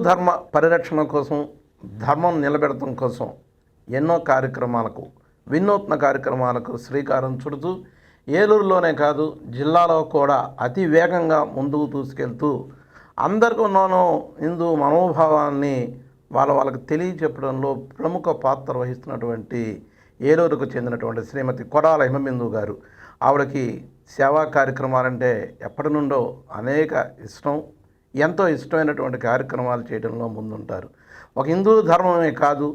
ధర్మ పరిరక్షణ కోసం, ధర్మం నిలబెడటం కోసం ఎన్నో కార్యక్రమాలకు, వినూత్న కార్యక్రమాలకు శ్రీకారం చుడుతూ ఏలూరులోనే కాదు జిల్లాలో కూడా అతి వేగంగా ముందుకు దూసుకెళ్తూ అందరికీనూ హిందూ మనోభావాన్ని వాళ్ళకి తెలియచెప్పడంలో ప్రముఖ పాత్ర వహిస్తున్నటువంటి ఏలూరుకు చెందినటువంటి శ్రీమతి కొడాల హిమబిందు గారు. ఆవిడకి సేవా కార్యక్రమాలంటే ఎప్పటి నుండో అనేక ఇష్టం, ఎంతో ఇష్టమైనటువంటి కార్యక్రమాలు చేయడంలో ముందుంటారు. ఒక హిందూ ధర్మమే కాదు,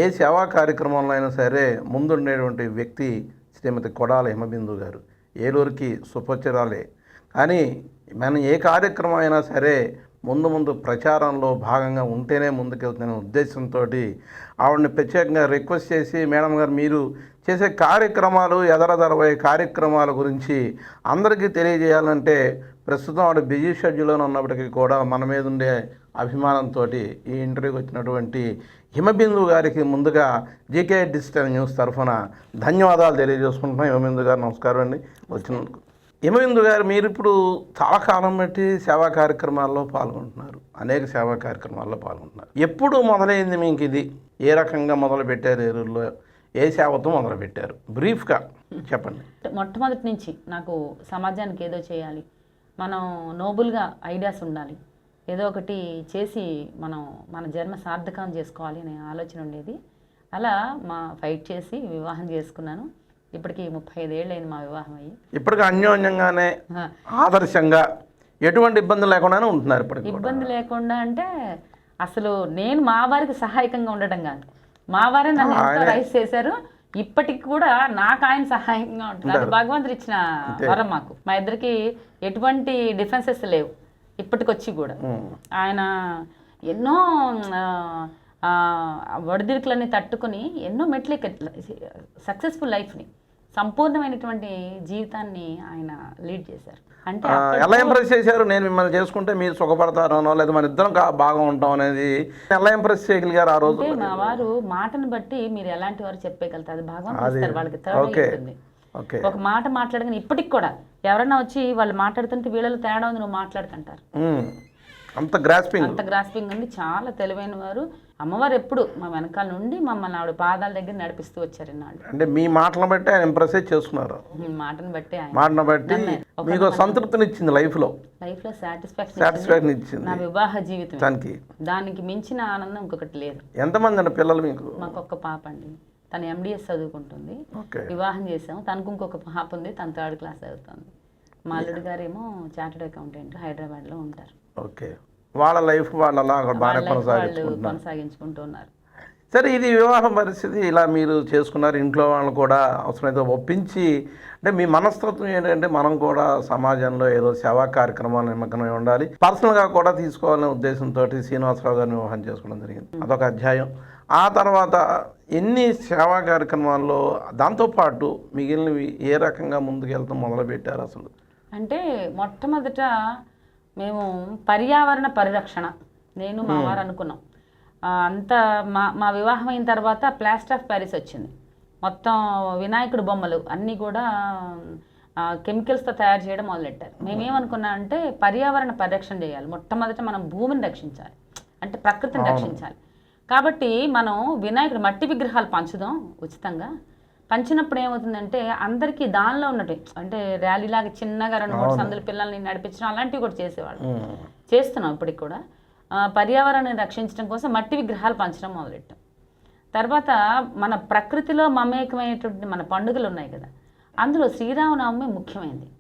ఏ సేవా కార్యక్రమంలో అయినా సరే ముందుండేటువంటి వ్యక్తి శ్రీమతి కొడాల హిమబిందు గారు. ఏలూరుకి సుపరిచితురాలే. కానీ మనం ఏ కార్యక్రమం అయినా సరే ముందు ప్రచారంలో భాగంగా ఉంటేనే ముందుకెళ్తున్న ఉద్దేశంతో ఆవిడని ప్రత్యేకంగా రిక్వెస్ట్ చేసి, మేడం గారు మీరు చేసే కార్యక్రమాలు, ఎదరదరబోయే కార్యక్రమాల గురించి అందరికీ తెలియజేయాలంటే ప్రస్తుతం ఆవిడ బిజీ షెడ్యూల్లో ఉన్నప్పటికీ కూడా మన మీద ఉండే అభిమానంతో ఈ ఇంటర్వ్యూకి వచ్చినటువంటి హిమబిందు గారికి ముందుగా జీకే డిజిటల్ న్యూస్ తరఫున ధన్యవాదాలు తెలియజేసుకుంటున్నాం. హిమబిందు గారు నమస్కారం అండి వచ్చినందుకు. హిమబిందు గారు, మీరు ఇప్పుడు చాలా కాలం బట్టి సేవా కార్యక్రమాల్లో పాల్గొంటున్నారు, అనేక సేవా కార్యక్రమాల్లో పాల్గొంటున్నారు. ఎప్పుడు మొదలైంది మీకు ఇది? ఏ రకంగా మొదలు పెట్టారు? ఏలూరులో ఏ సేవతో మొదలు పెట్టారు? బ్రీఫ్గా చెప్పండి. మొట్టమొదటి నుంచి నాకు సమాజానికి ఏదో చేయాలి, మనం నోబుల్గా ఐడియాస్ ఉండాలి, ఏదో ఒకటి చేసి మన జన్మ సార్థకం చేసుకోవాలి అనే ఆలోచన ఉండేది. అలా ఫైట్ చేసి వివాహం చేసుకున్నాను. ఇప్పటికి 35 ఏళ్ళు అయింది మా వివాహం అయ్యి. ఇప్పటికి అన్యోన్యంగానే ఆదర్శంగా ఎటువంటి ఇబ్బంది లేకుండానే ఉంటున్నారు? ఇప్పటికి ఇబ్బంది లేకుండా అంటే అసలు నేను మా వారికి సహాయకంగా ఉండటం కాదు, మా వారే నన్ను ఎంతో రైస్ చేశారు. ఇప్పటికి కూడా నాకు ఆయన సహాయంగా ఉంటారు. భగవంతుడు ఇచ్చిన వరం మాకు. మా ఇద్దరికి ఎటువంటి డిఫరెన్సెస్ లేవు ఇప్పటికొచ్చి కూడా. ఆయన ఎన్నో ఒడిదుడుకులన్నీ తట్టుకుని ఎన్నో మెట్లు సక్సెస్ఫుల్ లైఫ్ని, సంపూర్ణమైనటువంటి జీవితాన్ని ఆయన లీడ్ చేశారు. అంటే ఎలా ఇంప్రెస్ చేశారు? నేను మిమ్మల్ని చేసుకుంటే మీరు సుఖపడతారనో లేదా మన ఇద్దరం బాగా ఉంటాం అనేది ఎలా ఇంప్రెస్ చేయగలిగారు ఆ రోజు? మా వారు మాటను బట్టి మీరు ఎలాంటి వారు చెప్పగలుగుతారు, అది భగవంతుడు వాళ్ళకి తేడా. ఒక మాట మాట్లాడగానే ఇప్పటికి కూడా ఎవరన్నా వచ్చి వాళ్ళు మాట్లాడుతుంటే వీళ్ళలో తేడా ఉంది, నువ్వు మాట్లాడుకుంటారు. అంత గ్రాస్పింగ్ ఉంది. చాలా తెలివైన వారు. అమ్మవారు ఎప్పుడు మా వెనకాల నుండి మమ్మల్ని ఆవిడ పాదాల దగ్గర నడిపిస్తూ వచ్చారు. అంటే మీ మాటలను బట్టి ఆయన ఇంప్రెస్ చేసుకున్నారు. మాటను బట్టి మీకు సంతృప్తిని ఇచ్చింది, లైఫ్లో సాటిస్ఫాక్షన్ ఇచ్చింది. నా వివాహ జీవితం దానికి మించిన ఆనందం ఇంకొకటి లేదు. ఎంతమంది అండి పిల్లలు మీకు? మాకు ఒక్క పాప అండి, తను MDS చదువుకుంటుంది. వివాహం చేసాము. తనకు ఇంకొక పాప ఉంది, తను 3rd క్లాస్ చదువుతుంది. మా అల్లుడు గారేమో చార్టెడ్ అకౌంటెంట్ హైదరాబాద్లో ఉంటారు. ఓకే, వాళ్ళ లైఫ్ వాళ్ళు అలా బాగా కొనసాగించుకుంటున్నారు. సరే, ఇది వివాహ పరిస్థితి ఇలా మీరు చేసుకున్నారు. ఇంట్లో వాళ్ళు కూడా అవసరమైతే ఒప్పించి, అంటే మీ మనస్తత్వం ఏంటంటే మనం కూడా సమాజంలో ఏదో సేవా కార్యక్రమాలు నిమగ్నమై ఉండాలి, పర్సనల్గా కూడా తీసుకోవాలనే ఉద్దేశంతో శ్రీనివాసరావు గారిని వివాహం చేసుకోవడం జరిగింది. అదొక అధ్యాయం. ఆ తర్వాత ఎన్ని సేవా కార్యక్రమాల్లో దాంతోపాటు మిగిలినవి ఏ రకంగా ముందుకెళ్తాం మొదలుపెట్టారు అసలు? అంటే మొట్టమొదట మేము పర్యావరణ పరిరక్షణ నేను మా వారు అనుకున్నాం. అంతా మా వివాహం అయిన తర్వాత ప్లాస్టర్ ఆఫ్ ప్యారిస్ వచ్చింది. మొత్తం వినాయకుడు బొమ్మలు అన్నీ కూడా కెమికల్స్తో తయారు చేయడం మొదలెట్టారు. మేమేమనుకున్నాం అంటే పర్యావరణ పరిరక్షణ చేయాలి. మొట్టమొదట మనం భూమిని రక్షించాలి, అంటే ప్రకృతిని రక్షించాలి. కాబట్టి మనం వినాయకుడు మట్టి విగ్రహాలు పంచుదాం ఉచితంగా. పంచినప్పుడు ఏమవుతుందంటే అందరికీ దానిలో ఉన్నట్టు, అంటే ర్యాలీలాగా చిన్నగా 2-3 సందుల పిల్లల్ని నడిపించడం అలాంటివి కూడా చేసేవాళ్ళు. చేస్తున్నాం ఇప్పటికి కూడా. పర్యావరణాన్ని రక్షించడం కోసం మట్టి విగ్రహాలు పంచడం మొదలెట్టాం. తర్వాత మన ప్రకృతిలో మమేకమైనటువంటి మన పండుగలు ఉన్నాయి కదా, అందులో శ్రీరామనవమి ముఖ్యమైనది.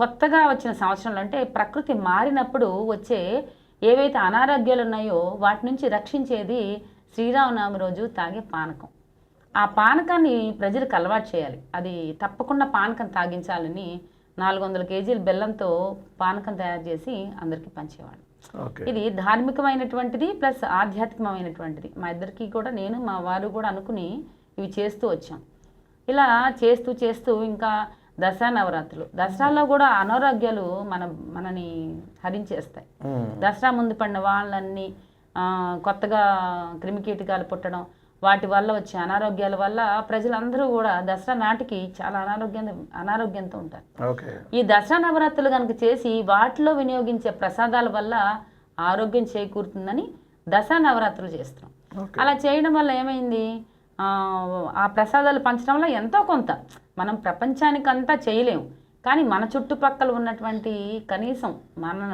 కొత్తగా వచ్చిన సంవత్సరంలో అంటే ప్రకృతి మారినప్పుడు వచ్చే ఏవైతే అనారోగ్యాలు ఉన్నాయో వాటి నుంచి రక్షించేది శ్రీరామనవమి రోజు తాగే పానకం. ఆ పానకాన్ని ప్రజలకు అలవాటు చేయాలి. అది తప్పకుండా పానకం తాగించాలని 400 కేజీల బెల్లంతో పానకం తయారు చేసి అందరికీ పంచేవాడు. ఇది ధార్మికమైనటువంటిది ప్లస్ ఆధ్యాత్మికమైనటువంటిది. మా ఇద్దరికి కూడా, నేను మా వారు కూడా అనుకుని ఇవి చేస్తూ వచ్చాం. ఇలా చేస్తూ ఇంకా దసరా నవరాత్రులు, దసరాలో కూడా అనారోగ్యాలు మనని హరించేస్తాయి. దసరా ముందు పడిన వాళ్ళన్నీ కొత్తగా క్రిమికీటకాలు పుట్టడం, వాటి వల్ల వచ్చే అనారోగ్యాల వల్ల ప్రజలందరూ కూడా దసరా నాటికి చాలా అనారోగ్యంతో ఉంటారు. ఈ దసరా నవరాత్రులు కనుక చేసి వాటిలో వినియోగించే ప్రసాదాల వల్ల ఆరోగ్యం చేకూరుతుందని దసరా నవరాత్రులు చేస్తున్నాం. అలా చేయడం వల్ల ఏమైంది, ఆ ప్రసాదాలు పంచడం వల్ల ఎంతో కొంత మనం ప్రపంచానికంతా చేయలేము, కానీ మన చుట్టుపక్కల ఉన్నటువంటి కనీసం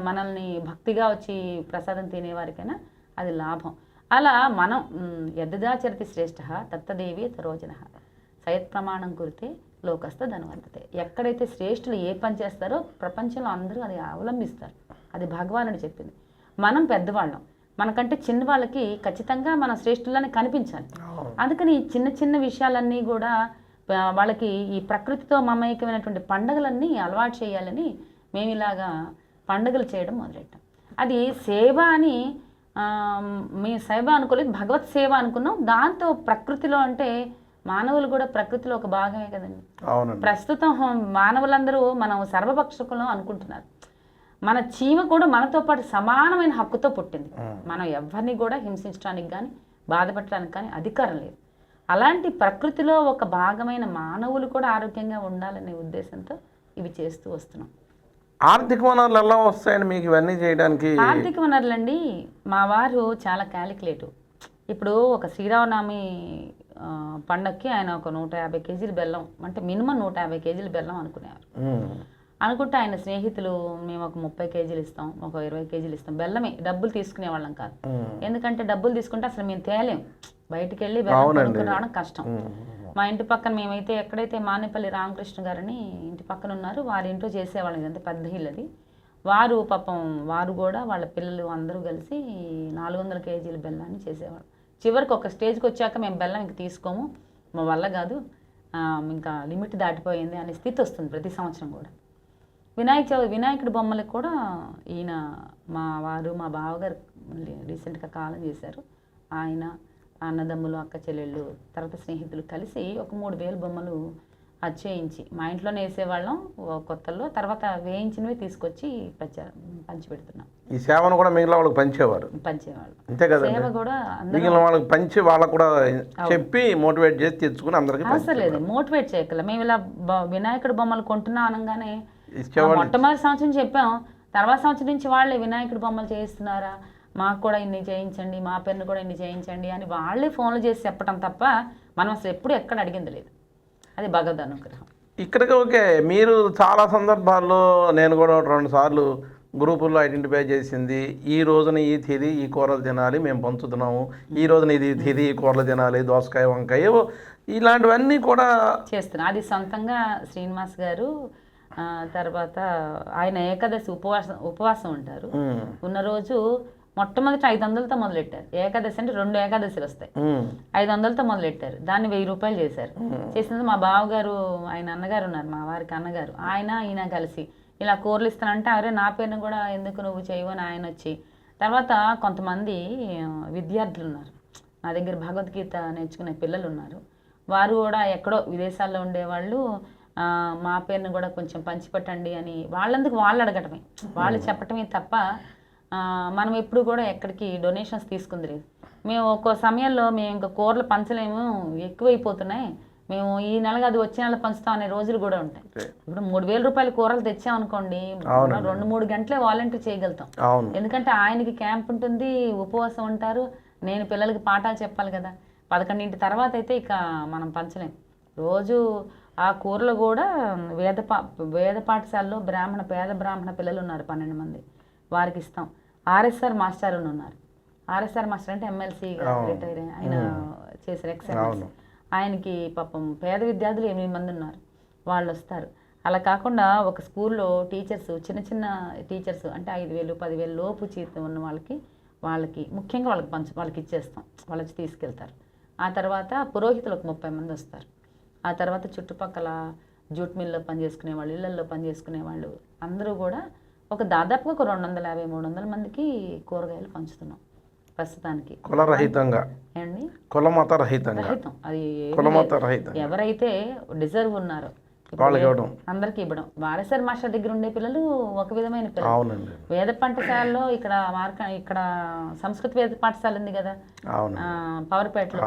మనల్ని భక్తిగా వచ్చి ప్రసాదం తినేవారికైనా అది లాభం. అలా మనం యద్దాచరతి శ్రేష్ఠ తత్తదేవి తరోజన సయత్ ప్రమాణం కురితే లోకస్థ ధనవంతతే. ఎక్కడైతే శ్రేష్ఠులు ఏ పని చేస్తారో ప్రపంచంలో అందరూ అది అవలంబిస్తారు. అది భగవానుడు చెప్పింది. మనం పెద్దవాళ్ళం, మనకంటే చిన్న వాళ్ళకి ఖచ్చితంగా మన శ్రేష్ఠులని కనిపించాలి. అందుకని చిన్న చిన్న విషయాలన్నీ కూడా వాళ్ళకి ఈ ప్రకృతితో మమైకమైనటువంటి పండుగలన్నీ అలవాటు చేయాలని మేము ఇలాగా పండుగలు చేయడం మొదలెట్టాం. అది సేవ అని మేము సేవ అనుకోలేదు, భగవత్ సేవ అనుకున్నాం. దాంతో ప్రకృతిలో అంటే మానవులు కూడా ప్రకృతిలో ఒక భాగమే కదండి. ప్రస్తుతం మానవులందరూ మనం సర్వపక్షకులం అనుకుంటున్నారు. మన చీమ కూడా మనతో పాటు సమానమైన హక్కుతో పుట్టింది. మనం ఎవరిని కూడా హింసించడానికి కానీ బాధపెట్టడానికి కానీ అధికారం లేదు. అలాంటి ప్రకృతిలో ఒక భాగమైన మానవులు కూడా ఆరోగ్యంగా ఉండాలనే ఉద్దేశంతో ఇవి చేస్తూ వస్తున్నాం. ఆర్థిక వనరులు ఎలా వస్తాయండి మీకు ఇవన్నీ చేయడానికి? ఆర్థిక వనరులు అండి, మా వారు చాలా క్యాలిక్యులేటివ్. ఇప్పుడు ఒక శ్రీరామనవమి పండక్కి ఆయన ఒక 150 కేజీలు బెల్లం, అంటే మినిమం 150 కేజీలు బెల్లం అనుకునేవారు. అనుకుంటే ఆయన స్నేహితులు మేము ఒక 30 కేజీలు ఇస్తాం, ఒక 20 కేజీలు ఇస్తాం, బెల్లమే, డబ్బులు తీసుకునే వాళ్ళం కాదు. ఎందుకంటే డబ్బులు తీసుకుంటే అసలు మేము తేలేం, బయటికి వెళ్ళి బెల్లం కొనుక్కుని రావడం కష్టం. మా ఇంటి పక్కన మేమైతే ఎక్కడైతే మానేపల్లి రామకృష్ణ గారని ఇంటి పక్కన ఉన్నారు, వారి ఇంట్లో చేసేవాళ్ళం. ఇదంతా పెద్ద ఇల్లు అది. వారు పాపం వారు కూడా వాళ్ళ పిల్లలు అందరూ కలిసి 400 కేజీల బెల్లాన్ని చేసేవాళ్ళు. చివరికి ఒక స్టేజ్కి వచ్చాక మేము బెల్లం ఇంక తీసుకోము, మా వల్ల కాదు, ఇంకా లిమిట్ దాటిపోయింది అనే స్థితి వస్తుంది ప్రతి సంవత్సరం కూడా. వినాయకుడి బొమ్మలకు కూడా ఈయన మా వారు మా బావగారు రీసెంట్గా కాలం చేశారు. ఆయన అన్నదమ్ములు అక్క చెల్లెళ్ళు తర్వాత స్నేహితులు కలిసి ఒక 3000 బొమ్మలు చేయించి మా ఇంట్లోనే వేసేవాళ్ళం కొత్తల్లో. తర్వాత వేయించినవి తీసుకొచ్చి పంచిపెడుతున్నాం. ఈ సేవను కూడా మిగిలిన వాళ్ళకి పంచేవాళ్ళు అంతే కదా. సేవ కూడా మిగిలిన వాళ్ళకి పంచి వాళ్ళకు కూడా చెప్పి మోటివేట్ చేసి తెచ్చుకుని అందరికీ అవసరం లేదు, మోటివేట్ చేయగల. మేము ఇలా వినాయకుడి బొమ్మలు కొంటున్నాం అనగానే మొట్టమొదటి సంవత్సరం చెప్పాం, తర్వాత సంవత్సరం నుంచి వాళ్ళే వినాయకుడి బొమ్మలు చేయిస్తున్నారా, మాకు కూడా ఇన్ని చేయించండి, మా పేరును కూడా ఇన్ని చేయించండి అని వాళ్ళే ఫోన్లు చేసి చెప్పడం తప్ప మనం అసలు ఎప్పుడు ఎక్కడ అడిగింది లేదు. అది భగవద్ అనుగ్రహం. ఇక్కడికి ఓకే. మీరు చాలా సందర్భాల్లో నేను కూడా 2 సార్లు గ్రూపుల్లో ఐడెంటిఫై చేసింది, ఈ రోజున ఈ తిది ఈ కూరలు తినాలి మేము పంచుతున్నాము, ఈ రోజున ఇది తిది ఈ కూరలు తినాలి, దోసకాయ వంకాయ ఇలాంటివన్నీ కూడా చేస్తున్నాం. అది సొంతంగా శ్రీనివాస్ గారు తర్వాత ఆయన ఏకాదశి ఉపవాసం ఉంటారు. ఉన్న రోజు మొట్టమొదటి 500తో మొదలెట్టారు. ఏకాదశి అంటే 2 ఏకాదశిలు వస్తాయి, 500తో మొదలెట్టారు. దాన్ని 1000 రూపాయలు చేశారు. చేసినది మా బావగారు, ఆయన అన్నగారు ఉన్నారు, మా వారికి అన్నగారు, ఈయన కలిసి ఇలా కూరలు ఇస్తానంటే అరే నా పేరును కూడా ఎందుకు నువ్వు చేయవని ఆయన వచ్చి, తర్వాత కొంతమంది విద్యార్థులు ఉన్నారు నా దగ్గర, భగవద్గీత నేర్చుకునే పిల్లలు ఉన్నారు, వారు కూడా ఎక్కడో విదేశాల్లో ఉండేవాళ్ళు మా పేరును కూడా కొంచెం పంచిపెట్టండి అని వాళ్ళందుకు వాళ్ళు అడగటమే, వాళ్ళు చెప్పటమే తప్ప మనం ఎప్పుడు కూడా ఎక్కడికి డొనేషన్స్ తీసుకుంది లేదు. మేము ఒక్కో సమయంలో మేము ఇంకా కూరలు పంచలేము, ఎక్కువైపోతున్నాయి, మేము ఈ నెలగా అది వచ్చే నెల పంచుతాం అనే రోజులు కూడా ఉంటాయి. ఇప్పుడు 3000 రూపాయల కూరలు తెచ్చామనుకోండి, 2-3 గంటలే వాలంటీర్ చేయగలుగుతాం. ఎందుకంటే ఆయనకి క్యాంప్ ఉంటుంది, ఉపవాసం ఉంటారు, నేను పిల్లలకి పాఠాలు చెప్పాలి కదా. 11 తర్వాత అయితే ఇక మనం పంచలేం. రోజు ఆ కూరలు కూడా వేద పాఠశాలలో పేద బ్రాహ్మణ పిల్లలు ఉన్నారు 12 మంది, వారికి ఇస్తాం. ఆర్ఎస్ఆర్ మాస్టర్ ఉన్నారు, ఆర్ఎస్ఆర్ మాస్టర్ అంటే ఎమ్మెల్సీ రిటైర్ ఆయన చేశారు, ఎక్స్-ఎమ్మెల్సీ. ఆయనకి పాపం పేద విద్యార్థులు 8 మంది ఉన్నారు, వాళ్ళు వస్తారు. అలా కాకుండా ఒక స్కూల్లో టీచర్స్, చిన్న టీచర్స్ అంటే 5,000 10,000 లోపు జీతం ఉన్న వాళ్ళకి ముఖ్యంగా వాళ్ళకి ఇచ్చేస్తాం, వాళ్ళకి తీసుకెళ్తారు. ఆ తర్వాత పురోహితులు ఒక 30 మంది వస్తారు. ఆ తర్వాత చుట్టుపక్కల జూట్ మిల్లో పనిచేసుకునే వాళ్ళు, ఇళ్లల్లో పనిచేసుకునే వాళ్ళు అందరూ కూడా దాదాపుగా ఒక 250-300 మందికి కూరగాయలు పంచుతున్నాం ప్రస్తుతానికి. కులరహితంగా అండి, కులమత రహితం, అది రహితం. ఎవరైతే డిజర్వ్ ఉన్నారో అందరికి ఇవ్వడం. వారసర్ మాస్టర్ దగ్గర ఉండే పిల్లలు ఒక విధమైన పిల్లలు. వేద పాఠశాలలో ఇక్కడ సంస్కృత వేద పాఠశాల ఉంది కదా పవర్పేటలో,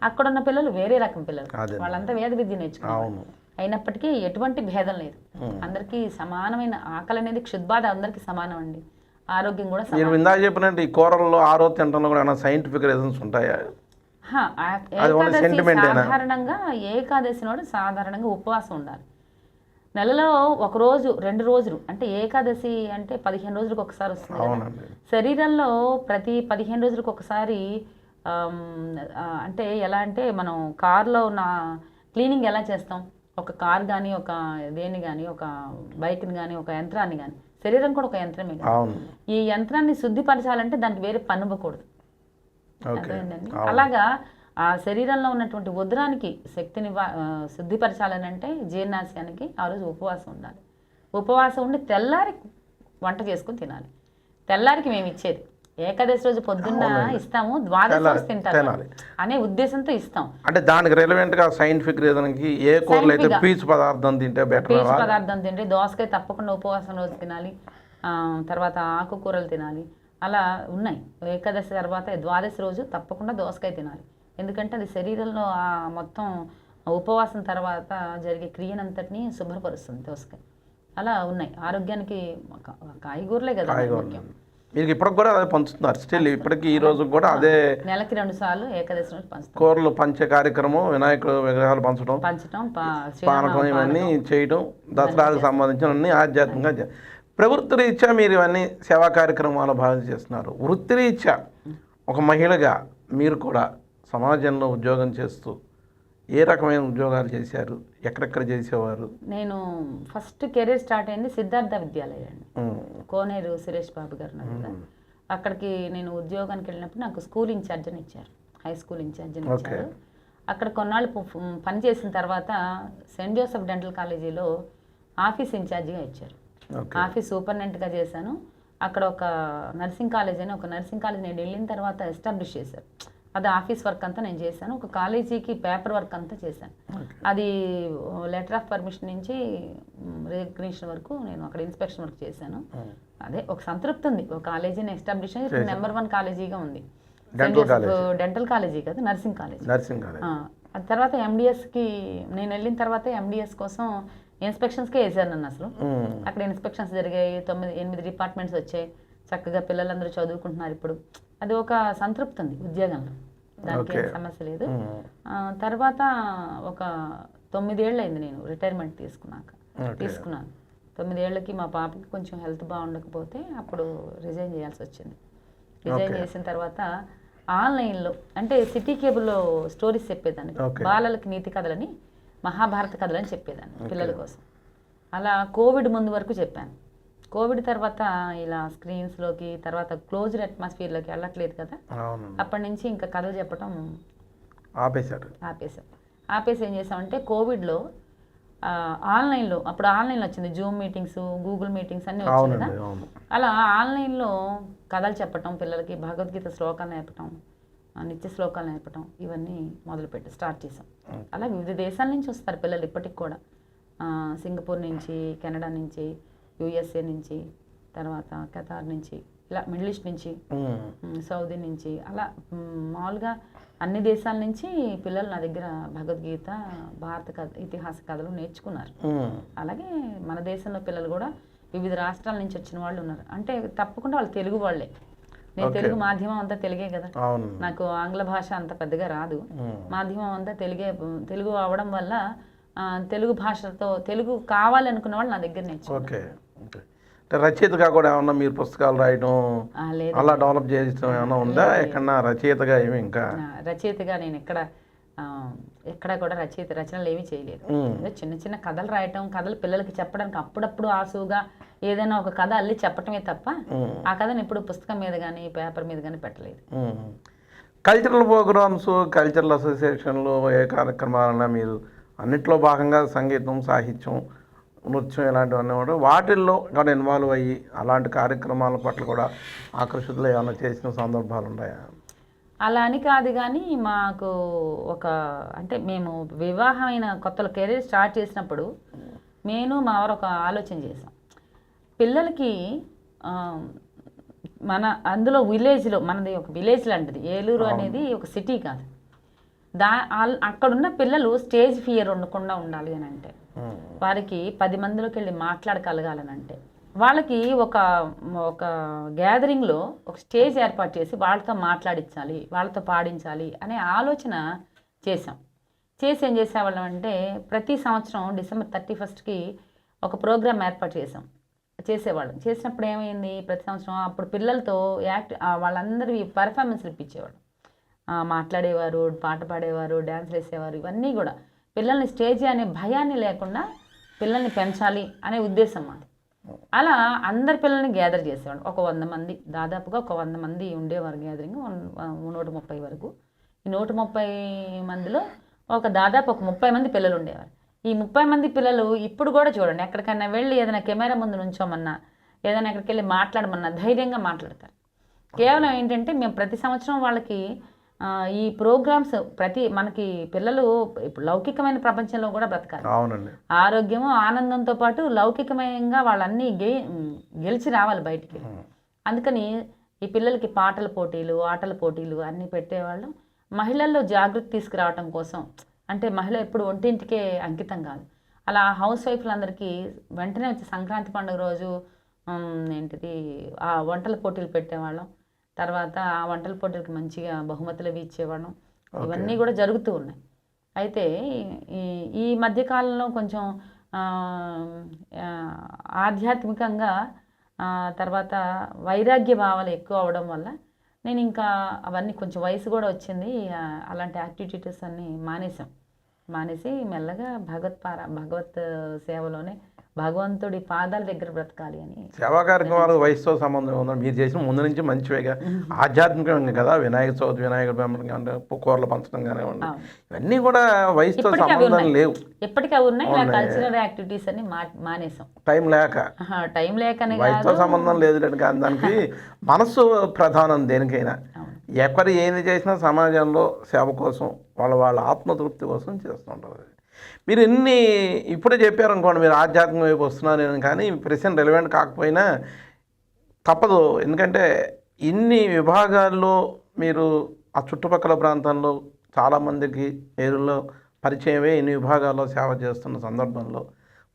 అక్కడ ఉన్న పిల్లలు వేరే రకం పిల్లలు, వాళ్ళంతా వేద విద్య నేర్చుకున్నారు. అయినప్పటికీ ఎటువంటి భేదం లేదు, అందరికీ సమానమైన ఆకలి అనేది క్షుద్బాధ అందరికీ సమానం అండి. ఆరోగ్యం కూడా మీరు ఇందాక చెప్పినట్టు ఈ కూరల్లో ఆరో తింటంలో కూడా ఏమైనా సైంటిఫిక్ రీజన్స్ ఉంటాయా? అది ఓన్లీ ఏకాదశి సెంటిమెంటేనా? సాధారణంగా ఏకాదశి నాడు సాధారణంగా ఉపవాసం ఉండాలి. నెలలో ఒక రోజు 2 రోజులు అంటే ఏకాదశి అంటే 15 రోజులకు ఒకసారి వస్తుంది కదా. అవునండి. శరీరంలో ప్రతి 15 రోజులకు ఒకసారి అంటే ఎలా అంటే మనం కార్లో ఉన్న క్లీనింగ్ ఎలా చేస్తాం, ఒక కార్ కానీ ఒక దేన్ని కానీ ఒక బైక్ని కానీ ఒక యంత్రాన్ని కానీ, శరీరం కూడా ఒక యంత్రమే కదా. అవును. ఈ యంత్రాన్ని శుద్ధిపరచాలంటే దానికి వేరే పని ఇవ్వకూడదు. ఓకే. అర్థమైందండి. అలాగా ఆ శరీరంలో ఉన్నటువంటి ఉదరానికి శక్తిని శుద్ధిపరచాలని అంటే జీర్ణాశయానికి ఆ రోజు ఉపవాసం ఉండాలి. ఉపవాసం ఉండి తెల్లారి వంట చేసుకుని తినాలి. తెల్లారికి మేము ఇచ్చేది ఏకాదశి రోజు పొద్దున్న ఇస్తాము, ద్వాదశి రోజు తింటారు అనే ఉద్దేశంతో ఇస్తాం. అంటే దానికి రిలవెంట్ గా సైంటిఫిక్ రీజన్కి ఏ కూరలు అయితే పీచు పదార్థం తింటే బెటర్, పీచు పదార్థం తింటే దోసకాయ తప్పకుండా ఉపవాసం రోజు తినాలి, తర్వాత ఆకుకూరలు తినాలి, అలా ఉన్నాయి. ఏకాదశి తర్వాత ద్వాదశి రోజు తప్పకుండా దోసకాయ తినాలి. ఎందుకంటే అది శరీరంలో మొత్తం ఉపవాసం తర్వాత జరిగే క్రియనంతటినీ శుభ్రపరుస్తుంది దోసకాయ. అలా ఉన్నాయి. ఆరోగ్యానికి కాయగూరలే కదా ముఖ్యం. మీకు ఇప్పటికి కూడా అదే పంచుతున్నారు స్టిల్ ఇప్పటికి ఈ రోజు కూడా అదే నెలకి 2 సార్లు ఏకాదశి రోజు పంచుతాం. కూరలు పంచే కార్యక్రమం, వినాయకుడు విగ్రహాలు పంచడం, పానకం ఇవన్నీ చేయడం, దసరాకు సంబంధించిన ఆధ్యాత్మికంగా ప్రవృత్తి రీత్యా మీరు ఇవన్నీ సేవా కార్యక్రమాలు భావించి చేస్తున్నారు. వృత్తి రీత్యా ఒక మహిళగా మీరు కూడా సమాజంలో ఉద్యోగం చేస్తూ ఏ రకమైన ఉద్యోగాలు చేశారు, ఎక్కడెక్కడ చేసేవారు? నేను ఫస్ట్ కెరీర్ స్టార్ట్ అయింది సిద్ధార్థ విద్యాలయం అండి, కోనేరు సురేష్ బాబు గారు కదా. అక్కడికి నేను ఉద్యోగానికి వెళ్ళినప్పుడు నాకు స్కూల్ ఇన్ఛార్జిని ఇచ్చారు, హై స్కూల్ ఇన్ఛార్జిని ఇచ్చారు. అక్కడ కొన్నాళ్ళు పని చేసిన తర్వాత సెయింట్ జోసెఫ్ డెంటల్ కాలేజీలో ఆఫీస్ ఇన్ఛార్జిగా ఇచ్చారు. ఆఫీస్ సూపరింటెండెంట్గా చేశాను. అక్కడ ఒక నర్సింగ్ కాలేజ్ అని ఒక నర్సింగ్ కాలేజ్ నేను వెళ్ళిన తర్వాత ఎస్టాబ్లిష్ చేశారు. అది ఆఫీస్ వర్క్ అంతా నేను చేశాను. ఒక కాలేజీకి పేపర్ వర్క్ అంతా చేశాను. అది లెటర్ ఆఫ్ పర్మిషన్ నుంచి రికగ్నిషన్ వరకు నేను అక్కడ ఇన్స్పెక్షన్ వర్క్ చేశాను. అదే ఒక సంతృప్తి ఉంది. ఒక కాలేజీని ఎస్టాబ్లిష్ అయ్యి నెంబర్ 1 కాలేజీగా ఉంది. డెంటల్ కాలేజీ కదా, నర్సింగ్ కాలేజ్. అది తర్వాత ఎండిఎస్కి నేను వెళ్ళిన తర్వాత ఎండిఎస్ కోసం ఇన్స్పెక్షన్స్కే వేసాను నన్ను. అసలు అక్కడ ఇన్స్పెక్షన్స్ జరిగాయి, 9-8 డిపార్ట్మెంట్స్ వచ్చాయి. చక్కగా పిల్లలందరూ చదువుకుంటున్నారు. ఇప్పుడు అది ఒక సంతృప్తి ఉంది ఉద్యోగంలో, దానికి ఏం సమస్య లేదు. తర్వాత ఒక 9 ఏళ్ళు అయింది నేను రిటైర్మెంట్ తీసుకున్నాను. 9 ఏళ్ళకి మా పాపకి కొంచెం హెల్త్ బాగుండకపోతే అప్పుడు రిజైన్ చేయాల్సి వచ్చింది. రిజైన్ చేసిన తర్వాత ఆన్లైన్లో అంటే సిటీ కేబుల్లో స్టోరీస్ చెప్పేదాన్ని, బాలలకి నీతి కథలని, మహాభారత కథలని చెప్పేదాన్ని పిల్లల కోసం. అలా కోవిడ్ ముందు వరకు చెప్పాను. కోవిడ్ తర్వాత ఇలా స్క్రీన్స్లోకి, తర్వాత క్లోజ్డ్ అట్మాస్ఫియర్లోకి వెళ్ళట్లేదు కదా, అప్పటి నుంచి ఇంకా కథలు చెప్పడం ఆపేసి ఏం చేసామంటే కోవిడ్లో ఆన్లైన్లో, అప్పుడు ఆన్లైన్లో వచ్చింది జూమ్ మీటింగ్స్, గూగుల్ మీటింగ్స్ అన్నీ వచ్చాయి కదా. అలా ఆన్లైన్లో కథలు చెప్పటం, పిల్లలకి భగవద్గీత శ్లోకాలు నేర్పటం, నిత్య శ్లోకాలు నేర్పటం, ఇవన్నీ స్టార్ట్ చేసాం. అలా వివిధ దేశాల నుంచి వస్తారు పిల్లలు ఇప్పటికి కూడా. సింగపూర్ నుంచి, కెనడా నుంచి, యుఎస్ఏ నుంచి, తర్వాత ఖతార్ నుంచి, ఇలా మిడిల్ ఈస్ట్ నుంచి, సౌదీ నుంచి, అలా మామూలుగా అన్ని దేశాల నుంచి పిల్లలు నా దగ్గర భగవద్గీత, భారత ఇతిహాస కథలు నేర్చుకున్నారు. అలాగే మన దేశంలో పిల్లలు కూడా వివిధ రాష్ట్రాల నుంచి వచ్చిన వాళ్ళు ఉన్నారు. అంటే తప్పకుండా వాళ్ళు తెలుగు వాళ్ళే. నేను తెలుగు మాధ్యమం అంతా తెలుగే కదా, నాకు ఆంగ్ల భాష అంత పెద్దగా రాదు. మాధ్యమం అంతా తెలుగు అవడం వల్ల తెలుగు భాషతో తెలుగు కావాలనుకున్న వాళ్ళు నా దగ్గర నేర్చుకున్నారు. రచయితగా కూడా ఏమన్నా మీరు పుస్తకాలు రాయడం అలా డెవలప్ చేయడం ఏమన్నా ఉందా? ఎక్కడన్నా రచయితగా ఏమి ఇంకా రచయితగా నేను ఎక్కడ కూడా రచనలు ఏమీ చేయలేదు. చిన్న చిన్న కథలు రాయటం, కథలు పిల్లలకి చెప్పడానికి అప్పుడప్పుడు ఆసుగా ఏదైనా ఒక కథ అల్లి చెప్పటమే తప్ప ఆ కథను ఎప్పుడు పుస్తకం మీద కానీ పేపర్ మీద కానీ పెట్టలేదు. కల్చరల్ ప్రోగ్రామ్స్, కల్చరల్ అసోసియేషన్లు, ఏ కార్యక్రమాలన్నా మీరు అన్నిట్లో భాగంగా సంగీతం, సాహిత్యం, నృత్యం ఇలాంటివన్నీ కూడా వాటిల్లో కూడా ఇన్వాల్వ్ అయ్యి అలాంటి కార్యక్రమాల పట్ల కూడా ఆకర్షితులు ఏమైనా చేసిన సందర్భాలు ఉన్నాయా? అలా అని కాదు, కానీ మాకు అంటే మేము వివాహమైన కొత్తలో కెరీర్ స్టార్ట్ చేసినప్పుడు నేను మా వారు ఒక ఆలోచన చేసాం. పిల్లలకి అందులో విలేజ్లో, మనది ఒక విలేజ్ లాంటిది ఏలూరు అనేది ఒక సిటీ కాదు. అక్కడున్న పిల్లలు స్టేజ్ ఫియర్ ఉండకుండా ఉండాలి అని అంటే, వారికి 10 మందిలోకి వెళ్ళి మాట్లాడగలగాలని అంటే, వాళ్ళకి ఒక ఒక గ్యాదరింగ్లో ఒక స్టేజ్ ఏర్పాటు చేసి వాళ్ళతో మాట్లాడించాలి, వాళ్ళతో పాడించాలి అనే ఆలోచన చేసాం. చేసి ఏం చేసేవాళ్ళం అంటే ప్రతి సంవత్సరం డిసెంబర్ 31కి ఒక ప్రోగ్రామ్ ఏర్పాటు చేసేవాళ్ళం. చేసినప్పుడు ఏమైంది, ప్రతి సంవత్సరం అప్పుడు పిల్లలతో వాళ్ళందరివి పెర్ఫార్మెన్స్లు ఇప్పించేవాడు. మాట్లాడేవారు, పాట పాడేవారు, డ్యాన్స్ వేసేవారు. ఇవన్నీ కూడా పిల్లల్ని స్టేజ్ అనే భయాన్ని లేకుండా పిల్లల్ని పెంచాలి అనే ఉద్దేశం మాది. అలా అందరి పిల్లల్ని గ్యాదర్ చేసేవాడు. ఒక 100 మంది, దాదాపుగా ఒక 100 మంది ఉండేవారు గ్యాదరింగ్, 130 వరకు. ఈ 130 మందిలో దాదాపు ఒక 30 మంది పిల్లలు ఉండేవారు. ఈ 30 మంది పిల్లలు ఇప్పుడు కూడా చూడండి, ఎక్కడికైనా వెళ్ళి ఏదైనా కెమెరా ముందు నుంచోమన్నా, ఏదైనా ఎక్కడికి వెళ్ళి మాట్లాడమన్నా ధైర్యంగా మాట్లాడతారు. కేవలం ఏంటంటే మేము ప్రతి సంవత్సరం వాళ్ళకి ఈ ప్రోగ్రామ్స్ మనకి పిల్లలు ఇప్పుడు లౌకికమైన ప్రపంచంలో కూడా బ్రతకాలి. అవునండి. ఆరోగ్యము ఆనందంతో పాటు లౌకికమయంగా వాళ్ళన్నీ గెలిచి రావాలి బయటికి. అందుకని ఈ పిల్లలకి పాటల పోటీలు, ఆటల పోటీలు అన్నీ పెట్టేవాళ్ళు. మహిళల్లో జాగృతి తీసుకురావటం కోసం, అంటే మహిళ ఎప్పుడు ఒంటింటికే అంకితం కాదు. అలా హౌస్ వైఫ్లందరికీ వెంటనే వచ్చి సంక్రాంతి పండుగ రోజు ఆ వంటల పోటీలు పెట్టేవాళ్ళం. తర్వాత ఆ వంటల పోటీలకు మంచిగా బహుమతులు అవి ఇచ్చేవాళ్ళం. ఇవన్నీ కూడా జరుగుతూ ఉన్నాయి. అయితే ఈ మధ్యకాలంలో కొంచెం ఆధ్యాత్మికంగా తర్వాత వైరాగ్య భావాలు ఎక్కువ అవడం వల్ల నేను ఇంకా అవన్నీ, కొంచెం వయసు కూడా వచ్చింది, అలాంటి యాక్టివిటీస్ అన్నీ మానేసి మెల్లగా భగవత్ సేవలోనే భగవంతుడి పాదాల దగ్గర బ్రతకాలి అని. సేవా కార్యక్రమాలు వయసుతో సంబంధం ఉందా? మీరు చేసిన ముందు నుంచి మంచివేగా, ఆధ్యాత్మికంగా కదా, వినాయక చవితి, వినాయకుడు అంటే కూరలు పంచడం కానివ్వండి, ఇవన్నీ కూడా వయసుతో సంబంధం లేవు. ఎప్పటికీ అవి ఉన్నాయి. ఇలా కల్చరల్ యాక్టివిటీస్ అన్ని మానేసాం. టైం లేకనే వయసుతో సంబంధం లేదు కానీ దానికి మనసు ప్రధానం. దేనికైనా ఎక్కడి ఏది చేసినా సమాజంలో సేవ కోసం, వాళ్ళ ఆత్మతృప్తి కోసం చేస్తుంటారు. మీరు ఇప్పుడే చెప్పారనుకోండి, మీరు ఆధ్యాత్మిక వైపు వస్తున్నారని, కానీ ప్రెసెంట్ రెలవెంట్ కాకపోయినా తప్పదు. ఎందుకంటే ఇన్ని విభాగాల్లో మీరు ఆ చుట్టుపక్కల ప్రాంతంలో చాలామందికి ఏరులో పరిచయమే, ఇన్ని విభాగాల్లో సేవ చేస్తున్న సందర్భంలో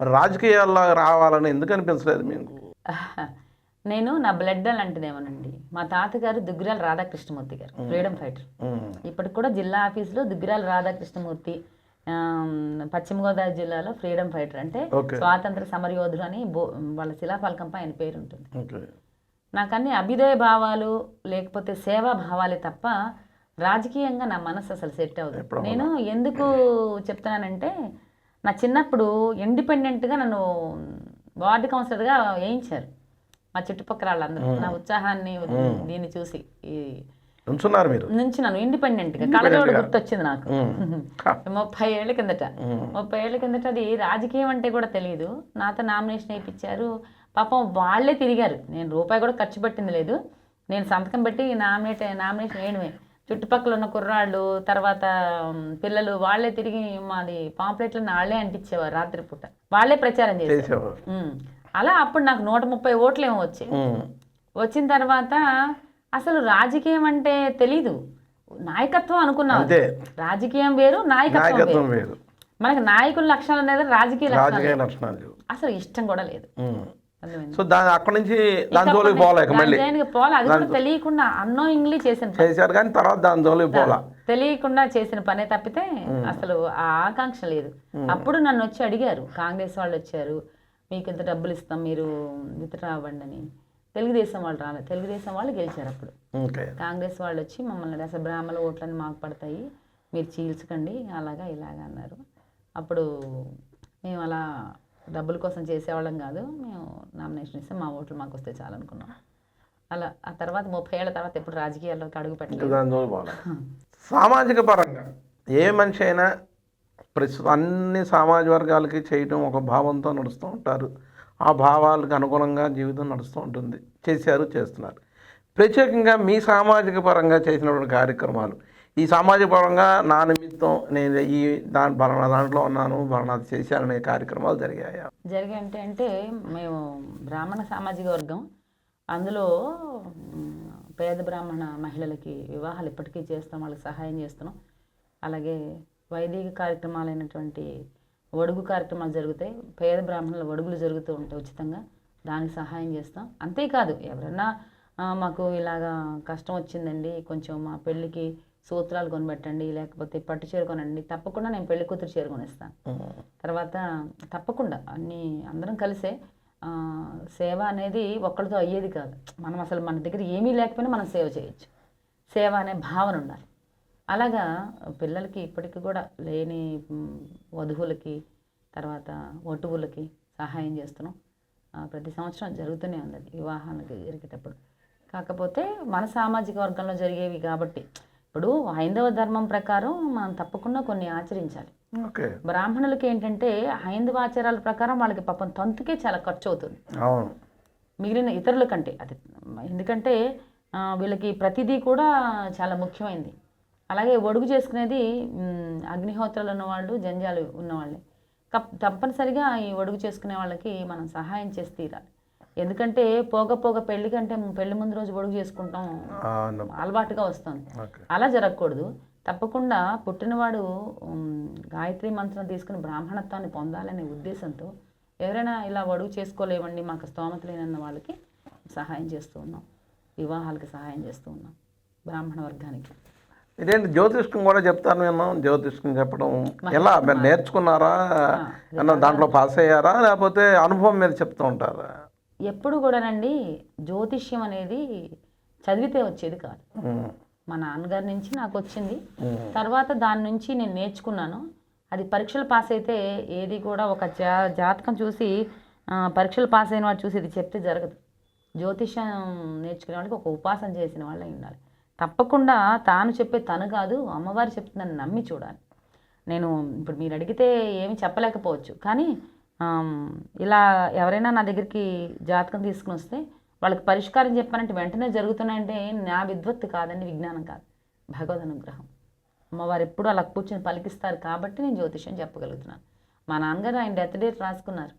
మరి రాజకీయాల్లో రావాలని ఎందుకు అనిపించలేదు మీకు? నేను నా బ్లడ్ అలాంటిదేమోనండి. మా తాతగారు దుగ్గిరాల రాధాకృష్ణమూర్తి గారు, ఫ్రీడమ్ ఫైటర్. ఇప్పటికి కూడా జిల్లా ఆఫీసులో దుగ్గిరాల రాధాకృష్ణమూర్తి, పశ్చిమ గోదావరి జిల్లాలో ఫ్రీడమ్ ఫైటర్, అంటే స్వాతంత్ర సమరయోధుడు అని వాళ్ళ శిలాఫలకంపై ఆయన పేరు ఉంటుంది. నాకు అన్ని అభ్యుదయ భావాలు లేకపోతే సేవా భావాలే తప్ప రాజకీయంగా నా మనసు అసలు సెట్ అవ్వదు. నేను ఎందుకు చెప్తున్నానంటే, నా చిన్నప్పుడు ఇండిపెండెంట్గా నన్ను వార్డు కౌన్సిలర్గా వేయించారు మా చుట్టుపక్కల వాళ్ళందరూ. నా ఉత్సాహాన్ని దీన్ని చూసి నుంచున్నాను ఇండిపెండెంట్గా. కళ్ళజోడు గుర్తొచ్చింది నాకు 30 ఏళ్ళ కిందట. అది రాజకీయం అంటే కూడా తెలియదు. నాతో నామినేషన్ వేయించారు. పాపం వాళ్ళే తిరిగారు, నేను రూపాయి కూడా ఖర్చు పెట్టింది లేదు. నేను సంతకం పెట్టి నామినేషన్ వేయడమే. చుట్టుపక్కల ఉన్న కుర్రాళ్ళు, తర్వాత పిల్లలు వాళ్ళే తిరిగి మాది పాంప్లెట్లను వాళ్ళే అంటించేవారు. రాత్రిపూట వాళ్ళే ప్రచారం చేసేవారు. అలా అప్పుడు నాకు 130 ఓట్లు ఏమో వచ్చాయి. వచ్చిన తర్వాత అసలు రాజకీయం అంటే తెలీదు, నాయకత్వం అనుకున్నాను. రాజకీయం వేరు, నాయకత్వం వేరు. మనకి నాయకుల లక్షణాలు అనేది రాజకీయ లక్షణాలు అసలు ఇష్టం కూడా లేదు. సో అక్కడ నుంచి దాని జోలికి పోలే, అది కూడా తెలియకుండా అన్నోయింగ్లీ చేశారు కానీ తర్వాత దాని జోలికి పోలా, తెలియకుండా చేసిన పనే తప్పితే అసలు ఆ ఆకాంక్ష లేదు. అప్పుడు నన్ను వచ్చి అడిగారు, కాంగ్రెస్ వాళ్ళు వచ్చారు, మీకు ఇంత డబ్బులు ఇస్తాం, మీరు విత్డ్రా అవ్వండి అని. తెలుగుదేశం వాళ్ళు రాలేదు, తెలుగుదేశం వాళ్ళు గెలిచారు. అప్పుడు కాంగ్రెస్ వాళ్ళు వచ్చి మమ్మల్ని అసలు బ్రాహ్మణ ఓట్లని మాకు పడతాయి, మీరు చీల్చకండి, అలాగా ఇలాగా అన్నారు. అప్పుడు మేము అలా డబ్బుల కోసం చేసేవాళ్ళం కాదు, మేము నామినేషన్ ఇస్తే మా ఓట్లు మాకు వస్తే చాలనుకున్నాం. అలా ఆ తర్వాత 30 ఏళ్ళ తర్వాత ఎప్పుడు రాజకీయాల్లోకి అడుగు పెట్టలేదు. సామాజిక పరంగా ఏ మనిషి అయినా ప్రస్తుతం అన్ని సామాజ వర్గాలకి చేయడం ఒక భావంతో నడుస్తూ ఉంటారు. ఆ భావాలకు అనుగుణంగా జీవితం నడుస్తూ ఉంటుంది. చేస్తున్నారు. ప్రత్యేకంగా మీ సామాజిక పరంగా చేసినటువంటి కార్యక్రమాలు, ఈ సామాజిక పరంగా నా నిమిత్తం నేను దాంట్లో ఉన్నాను, బలనాది చేశాననే కార్యక్రమాలు జరిగాయా? అంటే మేము బ్రాహ్మణ సామాజిక వర్గం, అందులో పేద బ్రాహ్మణ మహిళలకి వివాహాలు ఇప్పటికీ చేస్తాం, వాళ్ళకి సహాయం చేస్తున్నాం. అలాగే వైదిక కార్యక్రమాలైనటువంటి ఒడుగు కార్యక్రమాలు జరుగుతాయి. పేద బ్రాహ్మణుల ఒడుగులు జరుగుతూ ఉంటాయి ఉచితంగా. దానికి సహాయం చేస్తాం. అంతేకాదు ఎవరన్నా మాకు ఇలాగా కష్టం వచ్చిందండి, కొంచెం మా పెళ్ళికి సూత్రాలు కొనిపెట్టండి, లేకపోతే పట్టు చీర కొనండి, తప్పకుండా నేను పెళ్లి కూతురు చీర కొనిస్తాను. తర్వాత తప్పకుండా అందరం కలిసే సేవ అనేది ఒక్కడితో అయ్యేది కాదు. మనం అసలు మన దగ్గర ఏమీ లేకపోయినా మనం సేవ చేయొచ్చు. సేవ అనే భావన ఉండాలి. అలాగా పిల్లలకి ఇప్పటికి కూడా లేని వధువులకి, తర్వాత వటువులకి సహాయం చేస్తున్నాం. ప్రతి సంవత్సరం జరుగుతూనే ఉంది అది వివాహానికి జరిగేటప్పుడు. కాకపోతే మన సామాజిక వర్గంలో జరిగేవి కాబట్టి ఇప్పుడు హైందవ ధర్మం ప్రకారం మనం తప్పకుండా కొన్ని ఆచరించాలి. ఓకే. బ్రాహ్మణులకి ఏంటంటే హైందవ ఆచారాల ప్రకారం వాళ్ళకి పాపం తంతుకే చాలా ఖర్చు అవుతుంది మిగిలిన ఇతరుల కంటే. అది ఎందుకంటే వీళ్ళకి ప్రతిదీ కూడా చాలా ముఖ్యమైనది. అలాగే ఒడుగు చేసుకునేది అగ్నిహోత్రాలు ఉన్నవాళ్ళు, జంజాలు ఉన్నవాళ్ళే. తప్పనిసరిగా ఈ ఒడుగు చేసుకునే వాళ్ళకి మనం సహాయం చేసి తీరాలి. ఎందుకంటే పోగ పెళ్లి కంటే పెళ్లి ముందు రోజు ఒడుగు చేసుకుంటాం అలవాటుగా వస్తుంది. అలా జరగకూడదు. తప్పకుండా పుట్టినవాడు గాయత్రి మంత్రం తీసుకుని బ్రాహ్మణత్వాన్ని పొందాలనే ఉద్దేశంతో ఎవరైనా ఇలా ఒడుగు చేసుకోలేమండి, మాకు స్తోమత లేనన్న వాళ్ళకి సహాయం చేస్తూ ఉన్నాం. వివాహాలకి సహాయం చేస్తూ ఉన్నాం బ్రాహ్మణ వర్గానికి. ఇదేంటి జ్యోతిష్కం కూడా చెప్తాను విన్నాం. జ్యోతిష్కం చెప్పడం ఎలా మీరు నేర్చుకున్నారా, దాంట్లో పాస్ అయ్యారా, లేకపోతే అనుభవం మీద చెప్తూ ఉంటారా? ఎప్పుడు కూడానండి జ్యోతిష్యం అనేది చదివితే వచ్చేది కాదు. మా నాన్నగారి నుంచి నాకు వచ్చింది. తర్వాత దాని నుంచి నేను నేర్చుకున్నాను. అది పరీక్షలు పాస్ అయితే ఏది కూడా ఒక జాతకం చూసి పరీక్షలు పాస్ అయిన వాడు చూసి ఇది చెప్తే జరగదు. జ్యోతిష్యం నేర్చుకునే వాళ్ళకి ఒక ఉపాసన చేసిన వాళ్ళు ఉండాలి. తప్పకుండా తాను చెప్పే తను కాదు, అమ్మవారు చెప్తుందని నమ్మి చూడాలి. నేను ఇప్పుడు మీరు అడిగితే ఏమి చెప్పలేకపోవచ్చు, కానీ ఇలా ఎవరైనా నా దగ్గరికి జాతకం తీసుకుని వస్తే వాళ్ళకి పరిష్కారం చెప్పానంటే వెంటనే జరుగుతున్నాయంటే నా విద్వత్తు కాదండి, విజ్ఞానం కాదు, భగవద్ అనుగ్రహం. అమ్మవారు ఎప్పుడు అలా కూర్చొని పలికిస్తారు కాబట్టి నేను జ్యోతిష్యం చెప్పగలుగుతున్నాను. మా నాన్నగారు ఆయన డెత్ డేట్ రాసుకున్నారు.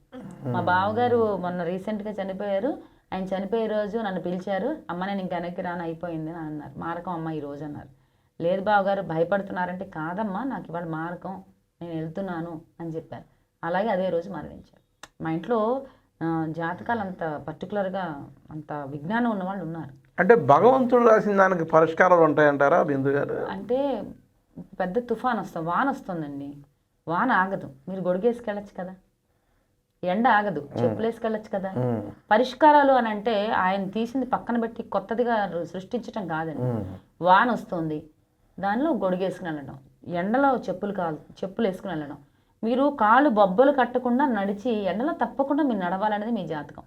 మా బావగారు మొన్న రీసెంట్గా చనిపోయారు. ఆయన చనిపోయే రోజు నన్ను పిలిచారు. అమ్మ నేను ఇంక వెనక్కి రాను, అయిపోయింది అని అన్నారు. మారకం అమ్మ ఈరోజు అన్నారు. లేదు బావగారు భయపడుతున్నారంటే, కాదమ్మా నాకు ఇవాళ మారకం, నేను వెళ్తున్నాను అని చెప్పారు. అలాగే అదే రోజు మరణించారు. మా ఇంట్లో జాతకాలు అంత పర్టికులర్గా అంత విజ్ఞానం ఉన్న వాళ్ళు ఉన్నారు. అంటే భగవంతుడు రాసిన దానికి పరిష్కారాలు ఉంటాయంటారా బిందు గారు? అంటే పెద్ద తుఫాన్ వాన వస్తుందండి, వాన ఆగదు, మీరు గొడుగేసుకెళ్ళచ్చు కదా, ఎండ ఆగదు, చెప్పులేసుకెళ్ళచ్చు కదా. పరిష్కారాలు అని అంటే ఆయన తీసింది పక్కన పెట్టి కొత్తదిగా సృష్టించటం కాదండి. వాన వస్తుంది, దానిలో గొడుగేసుకుని వెళ్ళడం, ఎండలో చెప్పులు వేసుకుని వెళ్ళడం. మీరు కాళ్ళు బొబ్బలు కట్టకుండా నడిచి ఎండలో తప్పకుండా మీరు నడవాలనేది మీ జాతకం.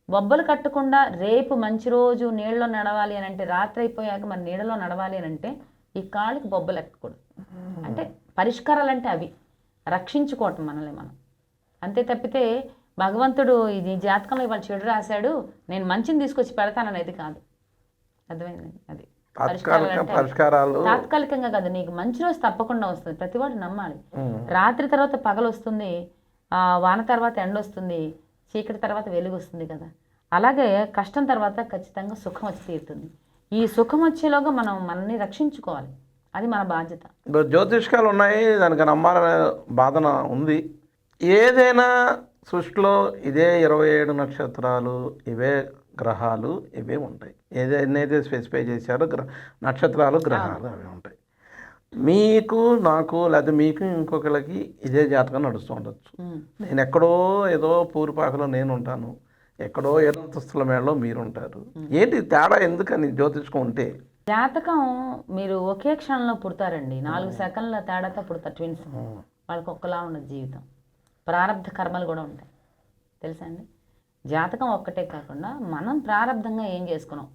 బొబ్బలు కట్టకుండా రేపు మంచి రోజు నీళ్ళలో నడవాలి అని అంటే, రాత్రి అయిపోయాక మరి నీళ్ళలో నడవాలి అని అంటే ఈ కాళ్ళకి బొబ్బలు ఎక్కకూడదు. అంటే పరిష్కారాలు అంటే అవి రక్షించుకోవటం మనల్ని మనం. అంతే తప్పితే భగవంతుడు ఇది జాతకంలో ఇవాళ చెడు రాశాడు నేను మంచిని తీసుకొచ్చి పెడతాననేది కాదు. అర్థమైందండి? అది తాత్కాలికంగా కాదు, నీకు మంచి రోజు తప్పకుండా వస్తుంది. ప్రతివాడు నమ్మాలి. రాత్రి తర్వాత పగలు వస్తుంది, వాన తర్వాత ఎండ వస్తుంది, చీకటి తర్వాత వెలుగు వస్తుంది కదా. అలాగే కష్టం తర్వాత ఖచ్చితంగా సుఖం వచ్చి తీరుతుంది. ఈ సుఖం వచ్చేలోగా మనం మనల్ని రక్షించుకోవాలి, అది మన బాధ్యత. జ్యోతిష్కాలు ఉన్నాయి, దానికి నమ్మాలనే బాధన ఉంది. ఏదైనా సృష్టిలో ఇదే 27 నక్షత్రాలు, ఇవే గ్రహాలు, ఇవే ఉంటాయి. ఏదైతే స్పెసిఫై చేశారో నక్షత్రాలు, గ్రహాలు అవి ఉంటాయి. మీకు నాకు లేదా మీకు ఇంకొకరికి ఇదే జాతకం నడుస్తూ ఉండొచ్చు. నేను ఎక్కడో ఏదో పూరిపాకలో నేను ఉంటాను, ఎక్కడో ఏడంతస్తుల మేడలో మీరు ఉంటారు. ఏంటి తేడా? ఎందుకని జ్యోతిష్కం ఉంటే? జాతకం మీరు ఒకే క్షణంలో పుడతారండి, 4 సెకండ్ల తేడాతో పుడతారు ట్విన్స్. వాళ్ళకి ఒక్కలా ఉండదు జీవితం. ప్రారంధ కర్మలు కూడా ఉంటాయి, తెలుసా అండి? జాతకం ఒక్కటే కాకుండా మనం ప్రారంధంగా ఏం చేసుకున్నాం,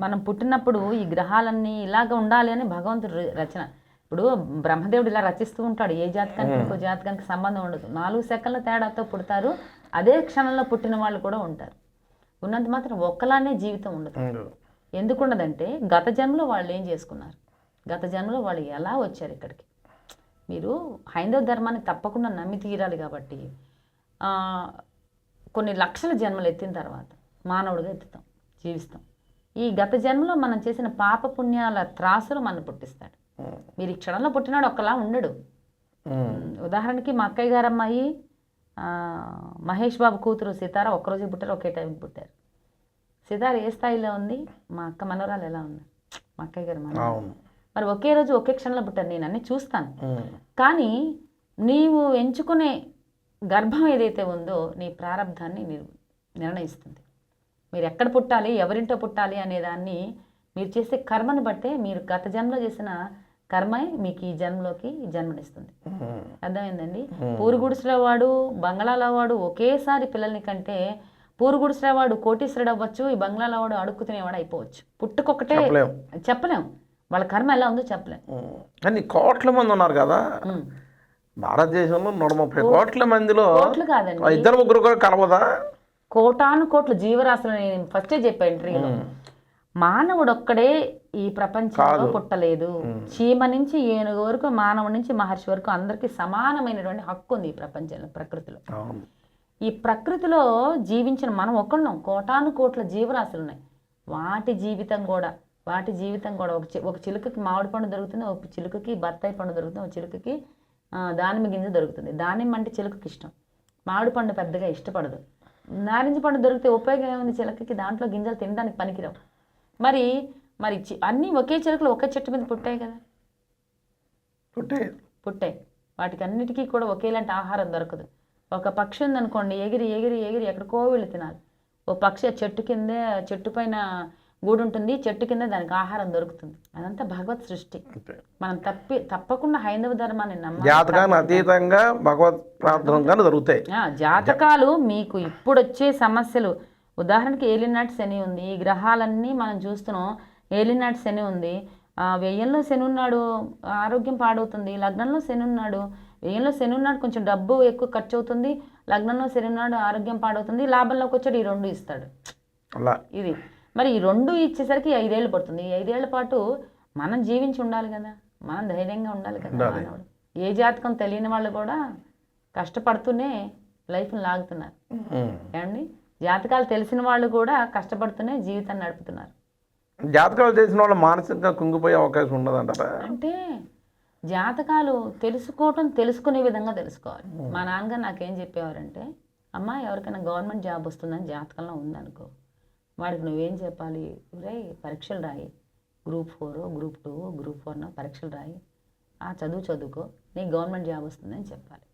మనం పుట్టినప్పుడు ఈ గ్రహాలన్నీ ఇలాగ ఉండాలి అని భగవంతుడు రచన. ఇప్పుడు బ్రహ్మదేవుడు ఇలా రచిస్తూ ఉంటాడు, ఏ జాతకానికి ఇంకో జాతకానికి సంబంధం ఉండదు. 4 సెకండ్ల తేడాతో పుడతారు, అదే క్షణంలో పుట్టిన వాళ్ళు కూడా ఉంటారు. ఉన్నంత మాత్రం ఒక్కలానే జీవితం ఉండదు. ఎందుకు ఉండదంటే గత జన్మలో వాళ్ళు ఏం చేసుకున్నారు, గత జన్మలో వాళ్ళు ఎలా వచ్చారు ఇక్కడికి. మీరు హైందవ ధర్మాన్ని తప్పకుండా నమ్మి తీరాలి కాబట్టి కొన్ని లక్షల జన్మలు ఎత్తిన తర్వాత మానవుడిగా ఎత్తుతాం, జీవిస్తాం. ఈ గత జన్మలో మనం చేసిన పాప పుణ్యాల త్రాసులు మనం పుట్టిస్తాడు. మీరు ఈ క్షణంలో పుట్టినాడు ఒక్కలా ఉండడు. ఉదాహరణకి మా అక్కయ్య గారు అమ్మాయి మహేష్ బాబు కూతురు సితార ఒక్కరోజు పుట్టారు, ఒకే టైంకి పుట్టారు. సితార ఏ స్థాయిలో ఉంది, మా అక్క మనవరాలు ఎలా ఉంది, మా అక్కయ్య గారు మనవరాలు. మరి ఒకే రోజు ఒకే క్షణంలో పుట్టారు. నేను అన్నీ చూస్తాను, కానీ నీవు ఎంచుకునే గర్భం ఏదైతే ఉందో నీ ప్రారంధాన్ని నిర్ణయిస్తుంది. మీరు ఎక్కడ పుట్టాలి, ఎవరింటో పుట్టాలి అనేదాన్ని మీరు చేసే కర్మను బట్టే, మీరు గత జన్మలో చేసిన కర్మే మీకు ఈ జన్మలోకి జన్మనిస్తుంది. అర్థమైందండి? పూరుగుడిసెల వాడు బంగ్లాల వాడు ఒకేసారి పిల్లల్ని కంటే పూరుగుడిసెల వాడు కోటీశ్వరుడు అవ్వచ్చు, ఈ బంగ్లాల వాడు అడుక్కు తినేవాడు అయిపోవచ్చు. పుట్టుకొక్కటే చెప్పలేం, వాళ్ళ కర్మ ఎలా ఉందో చెప్పలేం. కానీ కోట్ల మంది ఉన్నారు కదా భారతదేశంలో, 130 కోట్ల మందిలో కోట్లు కాదండి, 2-3 కూడా కలవదా? కోటాను కోట్ల జీవరాశులు. నేను ఫస్టే చెప్పా ఎంట్రీలో, మానవుడు ఒక్కడే ఈ ప్రపంచంలో పుట్టలేదు. చీమ నుంచి ఏనుగు వరకు, మానవుడి నుంచి మహర్షి వరకు అందరికీ సమానమైనటువంటి హక్కు ఉంది ఈ ప్రపంచంలో, ప్రకృతిలో. ఈ ప్రకృతిలో జీవించిన మనం ఒకళ్ళం, కోటాను కోట్ల జీవరాశులు ఉన్నాయి. వాటి జీవితం కూడా ఒక చిలుకకి మామిడి పండు దొరుకుతుంది, ఒక చిలుకకి బత్తాయి పండు దొరుకుతుంది, ఒక చిలుకకి దానిమ్మ గింజ దొరుకుతుంది. దానిమ్మ అంటే చిలుకకి ఇష్టం, మామిడి పండు పెద్దగా ఇష్టపడదు. నారింజ పండు దొరికితే ఉపయోగం ఏముంది చిలకకి, దాంట్లో గింజలు తినడానికి పనికిరావు. మరి అన్నీ ఒకే చిలుకలు ఒకే చెట్టు మీద పుట్టాయి కదా, పుట్టాయి. వాటికి అన్నిటికీ కూడా ఒకేలాంటి ఆహారం దొరకదు. ఒక పక్షి ఉందనుకోండి, ఎగిరి ఎగిరి ఎగిరి ఎక్కడికో వెళ్ళి తినాలి. ఓ పక్షి ఆ చెట్టు కిందే, చెట్టు పైన గూడు ఉంటుంది, చెట్టు కింద దానికి ఆహారం దొరుకుతుంది. అదంతా భగవత్ సృష్టి. మనం తప్పకుండా హైందవ ధర్మాన్ని జాతకాన్ని అతీతంగా భగవత్ ప్రార్థన జరుగుతాయి. జాతకాలు మీకు ఇప్పుడు వచ్చే సమస్యలు, ఉదాహరణకి ఏలినాటి శని ఉంది, ఈ గ్రహాలన్నీ మనం చూస్తున్నాం. ఏలినాటి శని ఉంది, వ్యయంలో శని ఉన్నాడు, ఆరోగ్యం పాడవుతుంది. లగ్నంలో శని ఉన్నాడు, వ్యయంలో శని ఉన్నాడు, కొంచెం డబ్బు ఎక్కువ ఖర్చు అవుతుంది. లగ్నంలో శని ఉన్నాడు, ఆరోగ్యం పాడవుతుంది. లాభంలోకి వచ్చాడు, ఈ 2 ఇస్తాడు. ఇది మరి ఈ 2 ఇచ్చేసరికి 5 ఏళ్ళు పడుతుంది. ఈ 5 ఏళ్ల పాటు మనం జీవించి ఉండాలి కదా, మనం ధైర్యంగా ఉండాలి కదా. మానవుడు ఏ జాతకం తెలియని వాళ్ళు కూడా కష్టపడుతూనే లైఫ్ని లాగుతున్నారు. ఏమండి? జాతకాలు తెలిసిన వాళ్ళు కూడా కష్టపడుతూనే జీవితాన్ని నడుపుతున్నారు. జాతకాలు తెలిసిన వాళ్ళు మానసికంగా కుంగిపోయే అవకాశం ఉండదంటారా? అంటే జాతకాలు తెలుసుకునే విధంగా తెలుసుకోవాలి. మా నాన్నగారు నాకేం చెప్పేవారంటే, అమ్మ ఎవరికైనా గవర్నమెంట్ జాబ్ వస్తుందని జాతకంలో ఉందనుకో, వాడికి నువ్వేం చెప్పాలి, పరీక్షలు రాయి, గ్రూప్ 4, గ్రూప్ 2, గ్రూప్ 1 పరీక్షలు రాయి, ఆ చదువుకో, నీకు గవర్నమెంట్ జాబ్ వస్తుందని చెప్పాలి.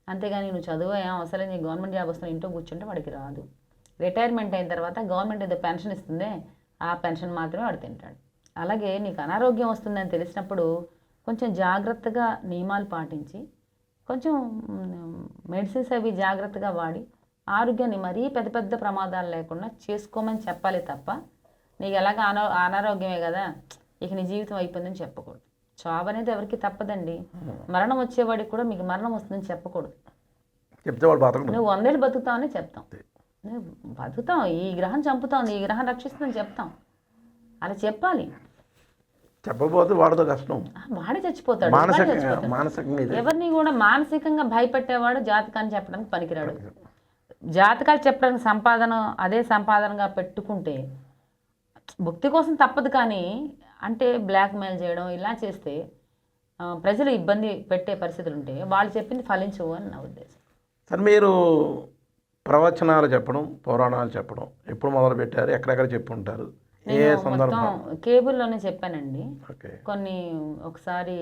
అంతేగాని నువ్వు చదువు ఏం అవసరం, నీకు గవర్నమెంట్ జాబ్ వస్తుంది ఇంట్లో కూర్చుంటే వాడికి రాదు. రిటైర్మెంట్ అయిన తర్వాత గవర్నమెంట్ ఏదో పెన్షన్ ఇస్తుందే, ఆ పెన్షన్ మాత్రమే వాడు తింటాడు. అలాగే నీకు అనారోగ్యం వస్తుందని తెలిసినప్పుడు కొంచెం జాగ్రత్తగా నియమాలు పాటించి, కొంచెం మెడిసిన్స్ అవి జాగ్రత్తగా వాడి ఆరోగ్యాన్ని మరీ పెద్ద పెద్ద ప్రమాదాలు లేకుండా చేసుకోమని చెప్పాలి తప్ప, నీకు ఎలాగ అనారోగ్యమే కదా ఇక నీ జీవితం అయిపోయిందని చెప్పకూడదు. చావు అనేది ఎవరికి తప్పదండి. మరణం వచ్చేవాడికి కూడా మీకు మరణం వస్తుందని చెప్పకూడదు. నువ్వు 100 ఏళ్ళు బతుకుతావని చెప్తాం, నువ్వు బతుకుతాం, ఈ గ్రహం చంపుతావు, ఈ గ్రహం రక్షిస్తుందని చెప్తాం. అలా చెప్పాలి. చెప్పబోతే వాడితో కష్టం, వాడే చచ్చిపోతాడు. ఎవరిని కూడా మానసికంగా భయపెట్టేవాడు జాతకాన్ని చెప్పడానికి పనికిరాడు. జాతకాలు చెప్పడానికి అదే సంపాదనగా పెట్టుకుంటే భక్తి కోసం తప్పదు. కానీ అంటే బ్లాక్మెయిల్ చేయడం ఇలా చేస్తే ప్రజలు ఇబ్బంది పెట్టే పరిస్థితులు ఉంటే వాళ్ళు చెప్పింది ఫలించవు అని నా ఉద్దేశం. సార్, మీరు ప్రవచనాలు చెప్పడం, పురాణాలు చెప్పడం ఎప్పుడు మొదలు పెట్టారు? ఎక్కడెక్కడ చెప్పి ఉంటారు? ఏ సందర్భం? కేబుల్లోనే చెప్పానండి. కొన్ని ఒకసారి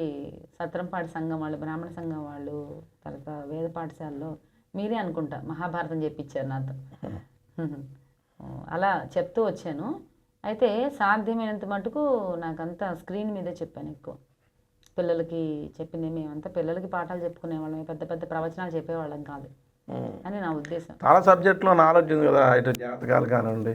సత్రంపాటి సంఘం వాళ్ళు, బ్రాహ్మణ సంఘం వాళ్ళు, తర్వాత వేద పాఠశాలలో మీరే అనుకుంటా మహాభారతం చెప్పించారు నాతో. అలా చెప్తూ వచ్చాను. అయితే సాధ్యమైనంత మటుకు నాకంతా స్క్రీన్ మీదే చెప్పాను ఎక్కువ. పిల్లలకి చెప్పింది, మేమంతా పిల్లలకి పాఠాలు చెప్పుకునేవాళ్ళం, పెద్ద పెద్ద ప్రవచనాలు చెప్పేవాళ్ళం కాదు అని నా ఉద్దేశం. చాలా సబ్జెక్టులో నాలెడ్జ్ ఉంది కదా, ఇటు జాతకాలు కానివ్వండి,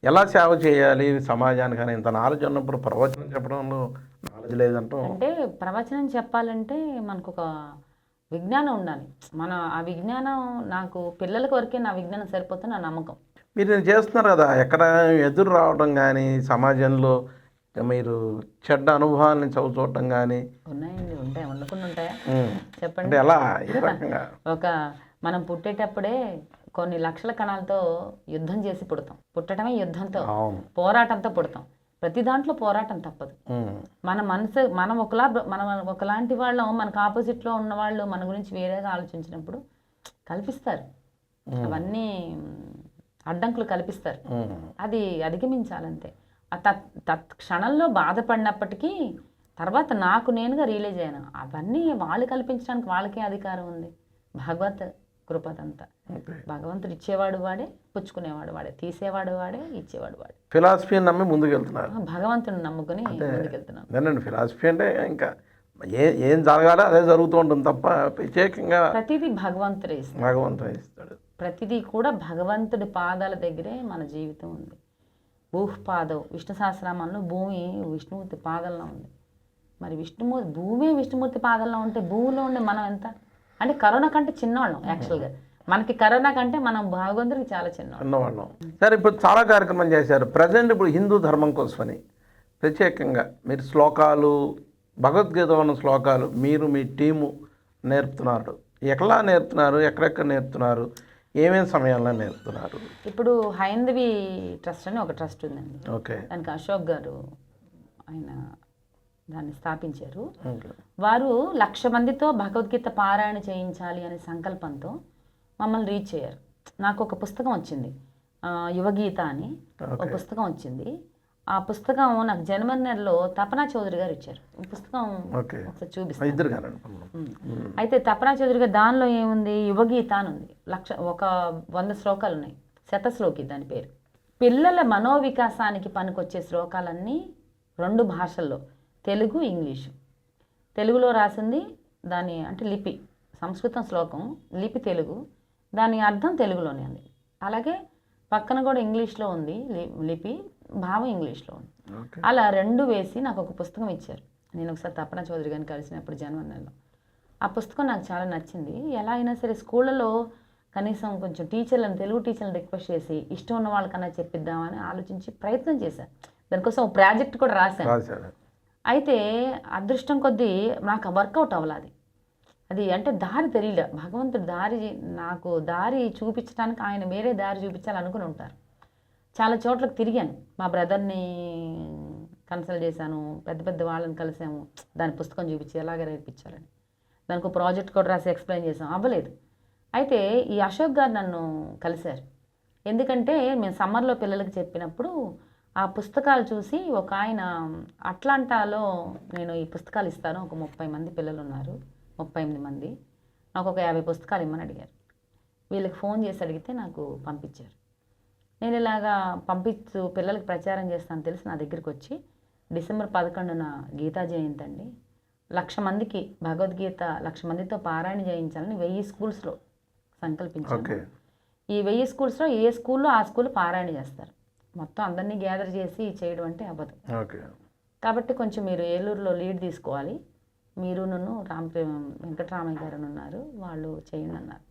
ఎలా సేవ చేయాలి సమాజానికి అని ఇంత నాలెడ్జ్ ఉన్నప్పుడు ప్రవచనం చెప్పడంలో నాలెడ్జ్ లేదంటాం. అంటే ప్రవచనం చెప్పాలంటే మనకు ఒక విజ్ఞానం ఉండాలి. ఆ విజ్ఞానం నాకు పిల్లలకి వరకే నా విజ్ఞానం సరిపోతుంది నా నమ్మకం. మీరు చేస్తున్నారు కదా, ఎక్కడ ఎదురు రావడం కానీ, సమాజంలో మీరు చెడ్డ అనుభవాన్ని చూడటం కానీ ఉన్నాయండి. ఉంటాయి, ఉండకుండా ఉంటాయా చెప్పండి. ఎలా మనం పుట్టేటప్పుడే కొన్ని లక్షల కణాలతో యుద్ధం చేసి పుడతాం. పుట్టడమే యుద్ధంతో, పోరాటంతో పుడతాం. ప్రతి దాంట్లో పోరాటం తప్పదు. మనం ఒకలాంటి వాళ్ళం, మనకు ఆపోజిట్లో ఉన్న వాళ్ళు మన గురించి వేరేగా ఆలోచించినప్పుడు కల్పిస్తారు, అవన్నీ అడ్డంకులు కల్పిస్తారు. అది అధిగమించాలంతే. ఆ క్షణంలో బాధపడినప్పటికీ తర్వాత నాకు నేనుగా రియలైజ్ అయ్యాను, అవన్నీ వాళ్ళు కల్పించడానికి వాళ్ళకే అధికారం ఉంది. భగవత్ కృపదంతా. భగవంతుడు ఇచ్చేవాడు వాడే, పుచ్చుకునేవాడు వాడే, తీసేవాడు వాడే, ఇచ్చేవాడు వాడే. ఫిలాసఫీని నమ్మి ముందుకెళ్తున్నారు. భగవంతుని నమ్ముకుని ముందుకెళ్తున్నాను. అదేనండి, ఫిలాసఫీ అంటే ఇంకా ఏం జరగాలో అదే జరుగుతూ ఉంటుంది తప్ప ప్రత్యేకంగా ప్రతిదీ భగవంతుడే ఇస్తాడు. భగవంతుడు ఇస్తాడు. ప్రతిదీ కూడా భగవంతుడి పాదాల దగ్గరే మన జీవితం ఉంది. భూపాదం విష్ణు సహస్రనామంలో భూమి విష్ణుమూర్తి పాదాల్లో ఉంది. మరి భూమి విష్ణుమూర్తి పాదాల్లో ఉంటే భూమిలో ఉండే మనం ఎంత అంటే కరోనా కంటే చిన్నవాళ్ళం. యాక్చువల్గా మనకి కరోనా కంటే మనం భగవంతుడికి చాలా చిన్నవాళ్ళం. సరే, ఇప్పుడు చాలా కార్యక్రమం చేశారు. ప్రజెంట్ ఇప్పుడు హిందూ ధర్మం కోసమని ప్రత్యేకంగా మీరు శ్లోకాలు, భగవద్గీతలో ఉన్న శ్లోకాలు మీరు మీ టీము నేర్పుతున్నారు. ఎట్లా నేర్పుతున్నారు, ఎక్కడెక్కడ నేర్పుతున్నారు, ఏమేమి సమయాల్లో నేర్పుతున్నారు? ఇప్పుడు హైందవి ట్రస్ట్ అని ఒక ట్రస్ట్ ఉందండి. ఓకే. దానికి అశోక్ గారు ఆయన దాన్ని స్థాపించారు. వారు 1,00,000 మందితో భగవద్గీత పారాయణ చేయించాలి అనే సంకల్పంతో మమ్మల్ని రీచ్ అయ్యారు. నాకు ఒక పుస్తకం వచ్చింది, యువగీత అని ఒక పుస్తకం వచ్చింది. ఆ పుస్తకం నాకు జనవరిలో తపనా చౌదరి గారు ఇచ్చారు. ఈ పుస్తకం ఒకసారి చూపిస్తాను. అయితే తపనా చౌదరి గారు దానిలో ఏముంది, యువగీత అని ఉంది. 100 శ్లోకాలు ఉన్నాయి. శతశ్లోకి దాని పేరు. పిల్లల మనోవికాసానికి పనికొచ్చే శ్లోకాలన్నీ 2 భాషల్లో, తెలుగు, ఇంగ్లీషు. తెలుగులో రాసింది దాని అంటే లిపి, సంస్కృతం శ్లోకం, లిపి తెలుగు, దాని అర్థం తెలుగులోనే ఉంది. అలాగే పక్కన కూడా ఇంగ్లీష్లో ఉంది లిపి, భావం ఇంగ్లీష్లో ఉంది. అలా 2 వేసి నాకు ఒక పుస్తకం ఇచ్చారు. నేను ఒకసారి తపనా చౌదరి గారిని కలిసినప్పుడు జనవరిలో ఆ పుస్తకం నాకు చాలా నచ్చింది. ఎలా అయినా సరే స్కూళ్ళలో కనీసం కొంచెం టీచర్లను, తెలుగు టీచర్లను రిక్వెస్ట్ చేసి ఇష్టం ఉన్న వాళ్ళకన్నా చెప్పిద్దామని ఆలోచించి ప్రయత్నం చేశాను. దానికోసం ఒక ప్రాజెక్ట్ కూడా రాశాను. అయితే అదృష్టం కొద్దీ నాకు వర్కౌట్ అవ్వలేదు. అది అంటే దారి తెలియలే. భగవంతుడు నాకు దారి చూపించడానికి ఆయన వేరే దారి చూపించాలనుకుని ఉంటారు. చాలా చోట్లకు తిరిగాను, మా బ్రదర్ని కన్సల్ట్ చేశాను, పెద్ద పెద్ద వాళ్ళని కలిసాము, దాని పుస్తకం చూపించి ఎలాగ నేర్పించాలని. దానికి ఒక ప్రాజెక్ట్ కూడా రాసి ఎక్స్ప్లెయిన్ చేసాం, అవ్వలేదు. అయితే ఈ అశోక్ గారు నన్ను కలిశారు. ఎందుకంటే మేము సమ్మర్లో పిల్లలకి చెప్పినప్పుడు ఆ పుస్తకాలు చూసి ఒక ఆయన అట్లాంటాలో నేను ఈ పుస్తకాలు ఇస్తాను, ఒక 30 మంది పిల్లలు ఉన్నారు, 38 మంది, నాకు ఒక 50 పుస్తకాలు ఇమ్మని అడిగారు. వీళ్ళకి ఫోన్ చేసి అడిగితే నాకు పంపించారు. నేను ఇలాగా పంపించు పిల్లలకి ప్రచారం చేస్తాను తెలిసి నా దగ్గరికి వచ్చి డిసెంబర్ 11న గీతా జయంతి అండి, 1,00,000 మందికి భగవద్గీత 1,00,000 మందితో పారాయణ చేయించాలని 1000 స్కూల్స్లో సంకల్పించాను. ఈ 1000 స్కూల్స్లో ఏ స్కూల్లో ఆ స్కూల్ పారాయణ చేస్తారు. మొత్తం అందరినీ గ్యాదర్ చేసి చేయడం అంటే అవ్వదు. కాబట్టి కొంచెం మీరు ఏలూరులో లీడ్ తీసుకోవాలి, మీరు నన్ను వెంకటరామయ్య గారు ఉన్నారు, వాళ్ళు చేయండి అన్నారు.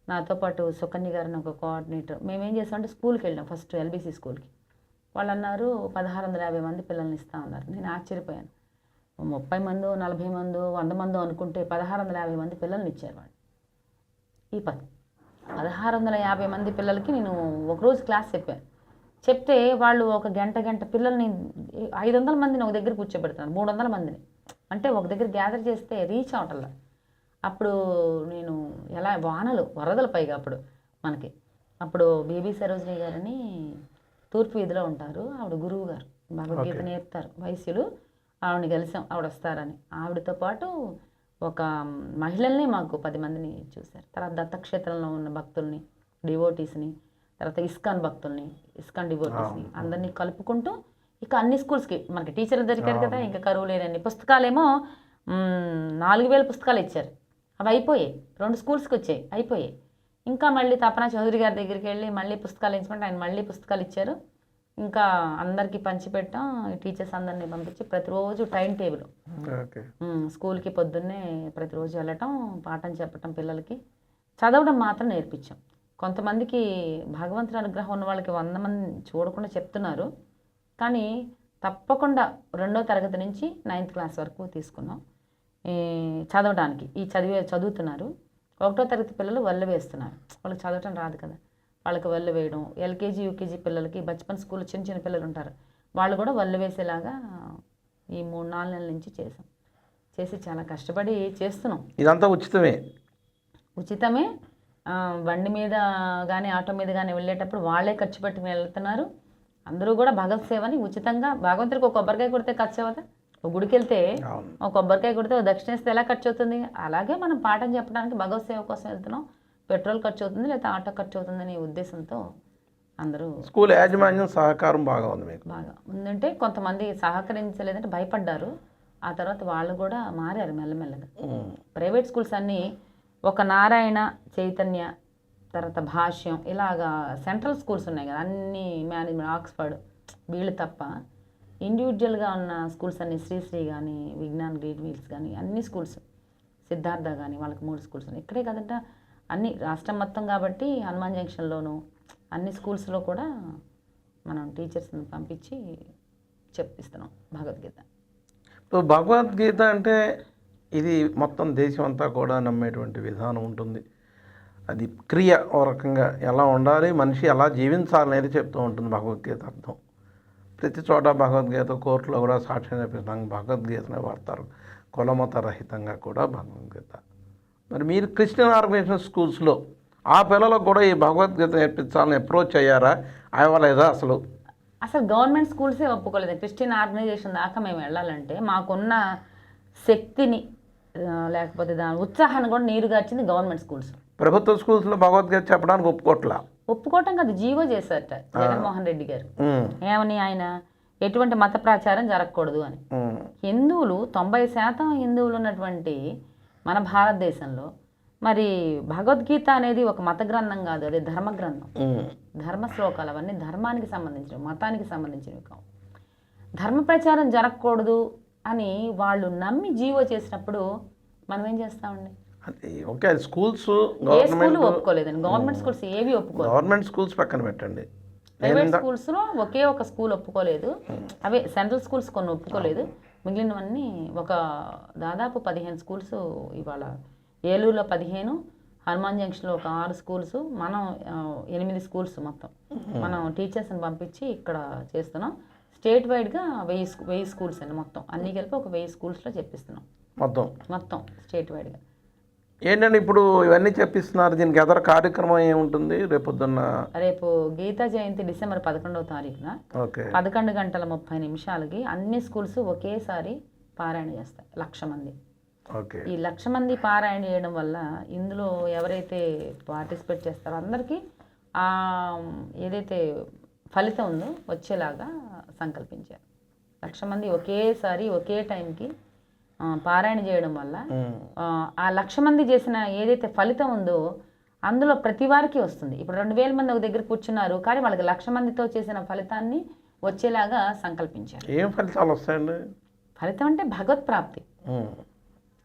నాతో పాటు సుకన్య గారిని ఒక కోఆర్డినేటర్. మేమేం చేస్తామంటే స్కూల్కి వెళ్ళాం, ఫస్ట్ ఎల్బీసీ స్కూల్కి. వాళ్ళు అన్నారు 1650 మంది పిల్లల్ని ఇస్తా ఉన్నారు. నేను ఆశ్చర్యపోయాను. 30 మందో 40 మందో 100 మందో అనుకుంటే 1650 మంది పిల్లల్ని ఇచ్చారు వాళ్ళు. ఈ 1650 మంది పిల్లలకి నేను ఒకరోజు క్లాస్ చెప్తే వాళ్ళు ఒక గంట పిల్లల్ని 500 మందిని ఒక దగ్గర కూర్చోబెడుతున్నారు, 300 మందిని. అంటే ఒక దగ్గర గ్యాదర్ చేస్తే రీచ్ అవటంలా. అప్పుడు నేను ఎలా వరదలు పైగా అప్పుడు మనకి బీబీ సరోజిని గారని తూర్పు వీధిలో ఉంటారు, ఆవిడ గురువు గారు, భగవద్గీత నేర్పుతారు, వైశ్యులు. ఆవిడని కలిసాం, ఆవిడ వస్తారని. ఆవిడతో పాటు ఒక మహిళల్ని మాకు 10 మందిని చూశారు. తర్వాత దత్తక్షేత్రంలో ఉన్న భక్తుల్ని, డివోటీస్ని, తర్వాత ఇస్కాన్ భక్తుల్ని, ఇస్కాన్ డివోటీస్ని అందరినీ కలుపుకుంటూ ఇక అన్ని స్కూల్స్కి మనకి టీచర్లు దొరికారు కదా, ఇంకా కరువు లేనన్ని పుస్తకాలేమో 4000 పుస్తకాలు ఇచ్చారు. అవి అయిపోయాయి, 2 స్కూల్స్కి వచ్చాయి, అయిపోయాయి. ఇంకా మళ్ళీ తపనా చౌదరి గారి దగ్గరికి వెళ్ళి మళ్ళీ పుస్తకాలు ఇచ్చుకుంటే ఆయన మళ్ళీ పుస్తకాలు ఇచ్చారు. ఇంకా అందరికీ పంచిపెట్టాం. టీచర్స్ అందరినీ పంపించి ప్రతిరోజు టైం టేబుల్, స్కూల్కి పొద్దున్నే ప్రతిరోజు వెళ్ళటం, పాఠం చెప్పటం, పిల్లలకి చదవడం మాత్రం నేర్పించాం. కొంతమందికి భగవంతుని అనుగ్రహం ఉన్న వాళ్ళకి 100 మంది చూడకుండా చెప్తున్నారు, కానీ తప్పకుండా 2వ తరగతి నుంచి 9th క్లాస్ వరకు తీసుకున్నాం చదవడానికి. చదువుతున్నారు. 1వ తరగతి పిల్లలు వల్ల వేస్తున్నారు, వాళ్ళకి చదవటం రాదు కదా, వాళ్ళకి వల్ల వేయడం. ఎల్కేజీ యూకేజీ పిల్లలకి బచ్పన్ స్కూల్ చిన్న పిల్లలు ఉంటారు, వాళ్ళు కూడా వల్ల వేసేలాగా ఈ 3-4 నెలల నుంచి చేసి చాలా కష్టపడి చేస్తున్నాం. ఇదంతా ఉచితమే. బండి మీద కానీ ఆటో మీద కానీ వెళ్ళేటప్పుడు వాళ్ళే ఖర్చు పెట్టి వెళ్తున్నారు. అందరూ కూడా భగవత్ సేవని ఉచితంగా, భగవంతుడికి ఒక కొబ్బరికాయ కొడితే ఖర్చు అవుతా, ఒక గుడికి వెళ్తే ఒక కొబ్బరికాయ కొడితే ఒక దక్షిణ ఇస్తే ఎలా ఖర్చు అవుతుంది? అలాగే మనం పాఠం చెప్పడానికి భగవత్ సేవ కోసం వెళ్తున్నాం, పెట్రోల్ ఖర్చు అవుతుంది లేదా ఆటో ఖర్చు అవుతుందనే ఉద్దేశంతో అందరూ. స్కూల్ యాజమాన్యం సహకారం బాగా ఉంది మీకు? బాగా ఉందంటే కొంతమంది సహకరించలేదంటే భయపడ్డారు. ఆ తర్వాత వాళ్ళు కూడా మారారు మెల్లమెల్లగా. ప్రైవేట్ స్కూల్స్ అన్నీ ఒక నారాయణ, చైతన్య, తర్వాత భాష్యం, ఇలాగా సెంట్రల్ స్కూల్స్ ఉన్నాయి కదా, అన్ని మేనేజ్మెంట్, ఆక్స్ఫర్డ్, వీళ్ళు తప్ప ఇండివిజువల్గా ఉన్న స్కూల్స్ అన్ని శ్రీశ్రీ కానీ, విజ్ఞాన్ గ్రీడ్ వీల్స్ కానీ, అన్ని స్కూల్స్, సిద్ధార్థ కానీ వాళ్ళకి 3 స్కూల్స్ ఉన్నాయి. ఇక్కడే కదంట అన్ని రాష్ట్రం మొత్తం కాబట్టి హనుమాన్ జంక్షన్లోను అన్ని స్కూల్స్లో కూడా మనం టీచర్స్ని పంపించి చెప్పిస్తున్నాం భగవద్గీత. ఇప్పుడు భగవద్గీత అంటే ఇది మొత్తం దేశం అంతా కూడా నమ్మేటువంటి విధానం ఉంటుంది. అది క్రియ ఓ రకంగా ఎలా ఉండాలి, మనిషి ఎలా జీవించాలనేది చెప్తూ ఉంటుంది భగవద్గీత అర్థం. ప్రతి చోట భగవద్గీత, కోర్టులో కూడా సాక్ష్యం చెప్పిస్తాం భగవద్గీతనే వాడతారు, కులమత రహితంగా కూడా భగవద్గీత. మరి మీరు క్రిస్టియన్ ఆర్గనైజేషన్ స్కూల్స్లో ఆ పిల్లలకు కూడా ఈ భగవద్గీత నేర్పించాలని అప్రోచ్ అయ్యారా, అవ్వలేదా? అసలు గవర్నమెంట్ స్కూల్సే ఒప్పుకోలేదు. క్రిస్టియన్ ఆర్గనైజేషన్ దాకా మేము వెళ్ళాలంటే మాకున్న శక్తిని లేకపోతే దాని ఉత్సాహాన్ని కూడా నీరుగార్చింది గవర్నమెంట్ స్కూల్స్. ప్రభుత్వ స్కూల్స్లో భగవద్గీత చెప్పడానికి ఒప్పుకోవటం కాదు, జీవో చేశారట జగన్మోహన్ రెడ్డి గారు. ఏమని? ఆయన ఎటువంటి మత ప్రచారం జరగకూడదు అని. హిందువులు 90% హిందువులు ఉన్నటువంటి మన భారతదేశంలో మరి భగవద్గీత అనేది ఒక మత గ్రంథం కాదు, అది ధర్మ గ్రంథం. ధర్మ శ్లోకాలు అవన్నీ ధర్మానికి సంబంధించినవి, మతానికి సంబంధించినవి కావు. ధర్మ ప్రచారం జరగకూడదు అని వాళ్ళు నమ్మి జీవో చేసినప్పుడు మనం ఏం చేస్తామండి? ఓకే, స్కూల్స్ ఏ స్కూల్ ఒప్పుకోలేదండి, గవర్నమెంట్ స్కూల్స్ ఏవి ఒప్పుకోలేదు. గవర్నమెంట్ స్కూల్స్ పక్కన పెట్టండి, ప్రైవేట్ స్కూల్స్లో ఒకే ఒక స్కూల్ ఒప్పుకోలేదు. అవే సెంట్రల్ స్కూల్స్ కొన్ని ఒప్పుకోలేదు, మిగిలినవన్నీ ఒక దాదాపు 15 స్కూల్స్. ఇవాళ ఏలూరులో 15, హనుమాన్ జంక్షన్లో ఒక 6 స్కూల్స్, మనం 8 స్కూల్స్ మొత్తం మనం టీచర్స్ని పంపించి ఇక్కడ చేస్తున్నాం. స్టేట్ వైడ్గా 1000 స్కూల్స్ అండి, మొత్తం అన్నీ కలిపి ఒక 1000 స్కూల్స్లో చెప్పిస్తున్నాం మొత్తం స్టేట్ వైడ్గా. ఏంటంటే ఇప్పుడు ఇవన్నీ చెప్పిస్తున్నారు, దీనికి ఎదర కార్యక్రమం ఏముంటుంది రేపొద్దున్న? రేపు గీతా జయంతి డిసెంబర్ 11వ తారీఖున 11:30 అన్ని స్కూల్స్ ఒకేసారి పారాయణ చేస్తాయి, 1,00,000 మంది. ఈ 1,00,000 మంది పారాయణ చేయడం వల్ల ఇందులో ఎవరైతే పార్టిసిపేట్ చేస్తారో అందరికీ ఏదైతే ఫలితం ఉందో వచ్చేలాగా సంకల్పించారు. 1,00,000 మంది ఒకేసారి ఒకే టైంకి పారాయణ చేయడం వల్ల ఆ 1,00,000 మంది చేసిన ఏదైతే ఫలితం ఉందో అందులో ప్రతి వారికి వస్తుంది. ఇప్పుడు 2,000 మంది ఒక దగ్గర కూర్చున్నారు, కానీ వాళ్ళకి 1,00,000 మందితో చేసిన ఫలితాన్ని వచ్చేలాగా సంకల్పించారు. ఏం ఫలితాలు వస్తాయండి? ఫలితం అంటే భగవత్ ప్రాప్తి.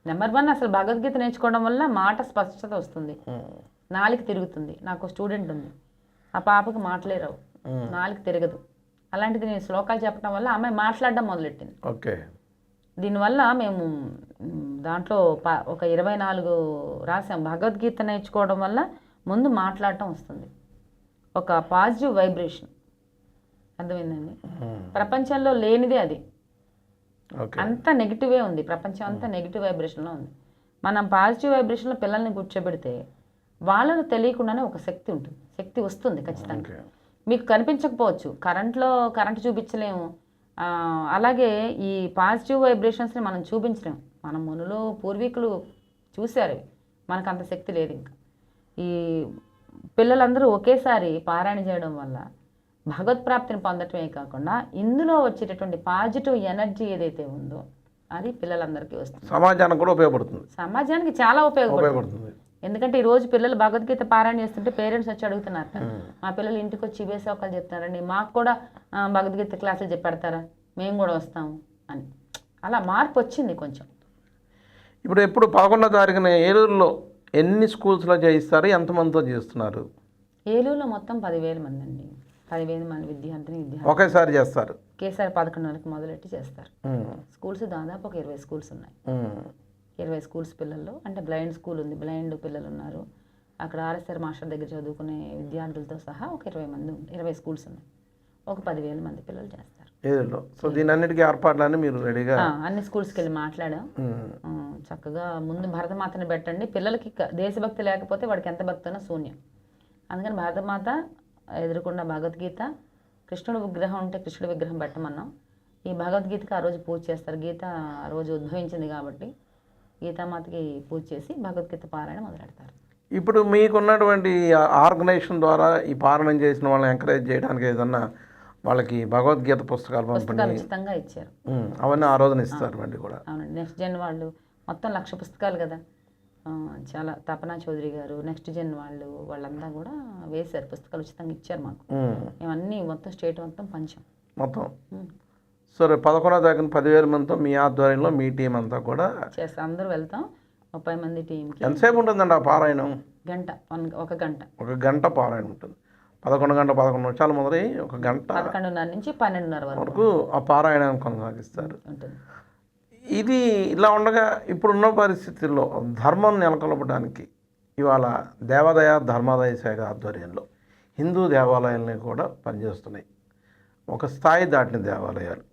నెంబర్ 1 అసలు భగవద్గీత నేర్చుకోవడం వల్ల మాట స్పష్టత వస్తుంది, నాలుక తిరుగుతుంది. నాకు స్టూడెంట్ ఉంది, ఆ పాపకు మాటలే రావు, నాలుక తిరగదు. అలాంటిది నేను శ్లోకాలు చెప్పడం వల్ల ఆమె మాట్లాడడం మొదలెట్టింది. ఓకే, దీనివల్ల మేము దాంట్లో ఒక 24 రాసాం. భగవద్గీత నేర్చుకోవడం వల్ల ముందు మాట్లాడటం వస్తుంది, ఒక పాజిటివ్ వైబ్రేషన్. అర్థమైందండి? ప్రపంచంలో లేనిదే అది, అంత నెగిటివే ఉంది, ప్రపంచం అంతా నెగిటివ్ వైబ్రేషన్లో ఉంది. మనం పాజిటివ్ వైబ్రేషన్లో పిల్లల్ని కూర్చోబెడితే వాళ్ళకు తెలియకుండానే ఒక శక్తి ఉంటుంది, శక్తి వస్తుంది ఖచ్చితంగా. మీకు కనిపించకపోవచ్చు, కరెంటు చూపించలేము, అలాగే ఈ పాజిటివ్ వైబ్రేషన్స్ని మనం చూపించలేము. మన మునులో పూర్వీకులు చూశారు, మనకు అంత శక్తి లేదు. ఇంకా ఈ పిల్లలందరూ ఒకేసారి పారాయణ చేయడం వల్ల భగవత్ ప్రాప్తిని పొందటమే కాకుండా ఇందులో వచ్చేటటువంటి పాజిటివ్ ఎనర్జీ ఏదైతే ఉందో అది పిల్లలందరికీ వస్తుంది, సమాజానికి కూడా ఉపయోగపడుతుంది. సమాజానికి చాలా ఉపయోగపడుతుంది. ఎందుకంటే ఈరోజు పిల్లలు భగవద్గీత పారాయణ చేస్తుంటే పేరెంట్స్ వచ్చి అడుగుతున్నారు, మా పిల్లలు ఇంటికి వచ్చి ఇవే శ్లోకాలు చెప్తున్నారండి, మాకు కూడా భగవద్గీత క్లాసులు చెప్పెడతారా, మేము కూడా వస్తాము అని. అలా మార్పు వచ్చింది కొంచెం. ఇప్పుడు 11వ తారీఖున ఏలూరులో ఎన్ని స్కూల్స్లో చేయిస్తారు, ఎంతమందితో చేస్తున్నారు? ఏలూరులో మొత్తం 10,000 మంది అండి, 10,000 మంది విద్యార్థిని ఒకేసారి చేస్తారు. ఒకేసారి 11 మొదలెట్టి చేస్తారు. స్కూల్స్ దాదాపు ఒక 20 స్కూల్స్ ఉన్నాయి. 20 స్కూల్స్ పిల్లల్లో, అంటే బ్లైండ్ స్కూల్ ఉంది, బ్లైండ్ పిల్లలు ఉన్నారు అక్కడ. ఆర్ఎస్ఆర్ మాస్టర్ దగ్గర చదువుకునే విద్యార్థులతో సహా ఒక 20 మంది 20 స్కూల్స్ ఉన్నాయి. ఒక 10,000 మంది పిల్లలు చేస్తారు. ఏదో సో దీని అన్నిటికీ ఏర్పాట్లన్నీ మీరు రెడీగా అన్ని స్కూల్స్కి వెళ్ళి మాట్లాడాం. చక్కగా ముందు భరతమాతని పెట్టండి, పిల్లలకి దేశభక్తి లేకపోతే వాడికి ఎంత భక్తి అయినా శూన్యం. అందుకని భరతమాత ఎదురుకుండా భగవద్గీత, కృష్ణుడు విగ్రహం ఉంటే కృష్ణుడి విగ్రహం పెట్టమన్నాం. ఈ భగవద్గీతకి ఆ రోజు పూజ చేస్తారు. గీత ఆ రోజు ఉద్భవించింది కాబట్టి గీతామాతకి పూజ చేసి భగవద్గీత పారాయణ మొదలెడతారు. ఇప్పుడు మీకున్నటువంటి ఆర్గనైజేషన్ ద్వారా ఈ పారాయణం చేసిన వాళ్ళని ఎంకరేజ్ చేయడానికి ఏదన్నా వాళ్ళకి భగవద్గీత పుస్తకాలు పంపిణీ ఉచితంగా ఇచ్చారు. అవన్నీ ఆ రోజున ఇస్తారు అండి కూడా. అవునండి. నెక్స్ట్ జెన్ వాళ్ళు మొత్తం 1,00,000 పుస్తకాలు కదా, చాలా తపనా చౌదరి గారు, నెక్స్ట్ జెన్ వాళ్ళంతా కూడా వేశారు, పుస్తకాలు ఉచితంగా ఇచ్చారు మాకు. మేమన్నీ మొత్తం స్టేట్ మొత్తం పంచాం మొత్తం. సరే 11వ తారీఖున 10,000 మందితో మీ ఆధ్వర్యంలో మీ టీం అంతా కూడా చేస్తాం. అందరూ వెళ్తాం. 30 మంది టీంకి. ఎంతసేపు ఉంటుందండి ఆ పారాయణం? గంట, ఒక గంట. ఒక గంట పారాయణ ఉంటుంది. 11 గంటల 11 నిమిషాలు మొదలై ఒక గంట 11:30 నుంచి 12:30 వరకు ఆ పారాయణం కొనసాగిస్తారు. ఇది ఇలా ఉండగా ఇప్పుడున్న పరిస్థితుల్లో ధర్మం నెలకొల్పడానికి ఇవాళ దేవాదాయ ధర్మాదాయ శాఖ ఆధ్వర్యంలో హిందూ దేవాలయాలని కూడా పనిచేస్తున్నాయి. ఒక స్థాయి దాటిన దేవాలయాలు,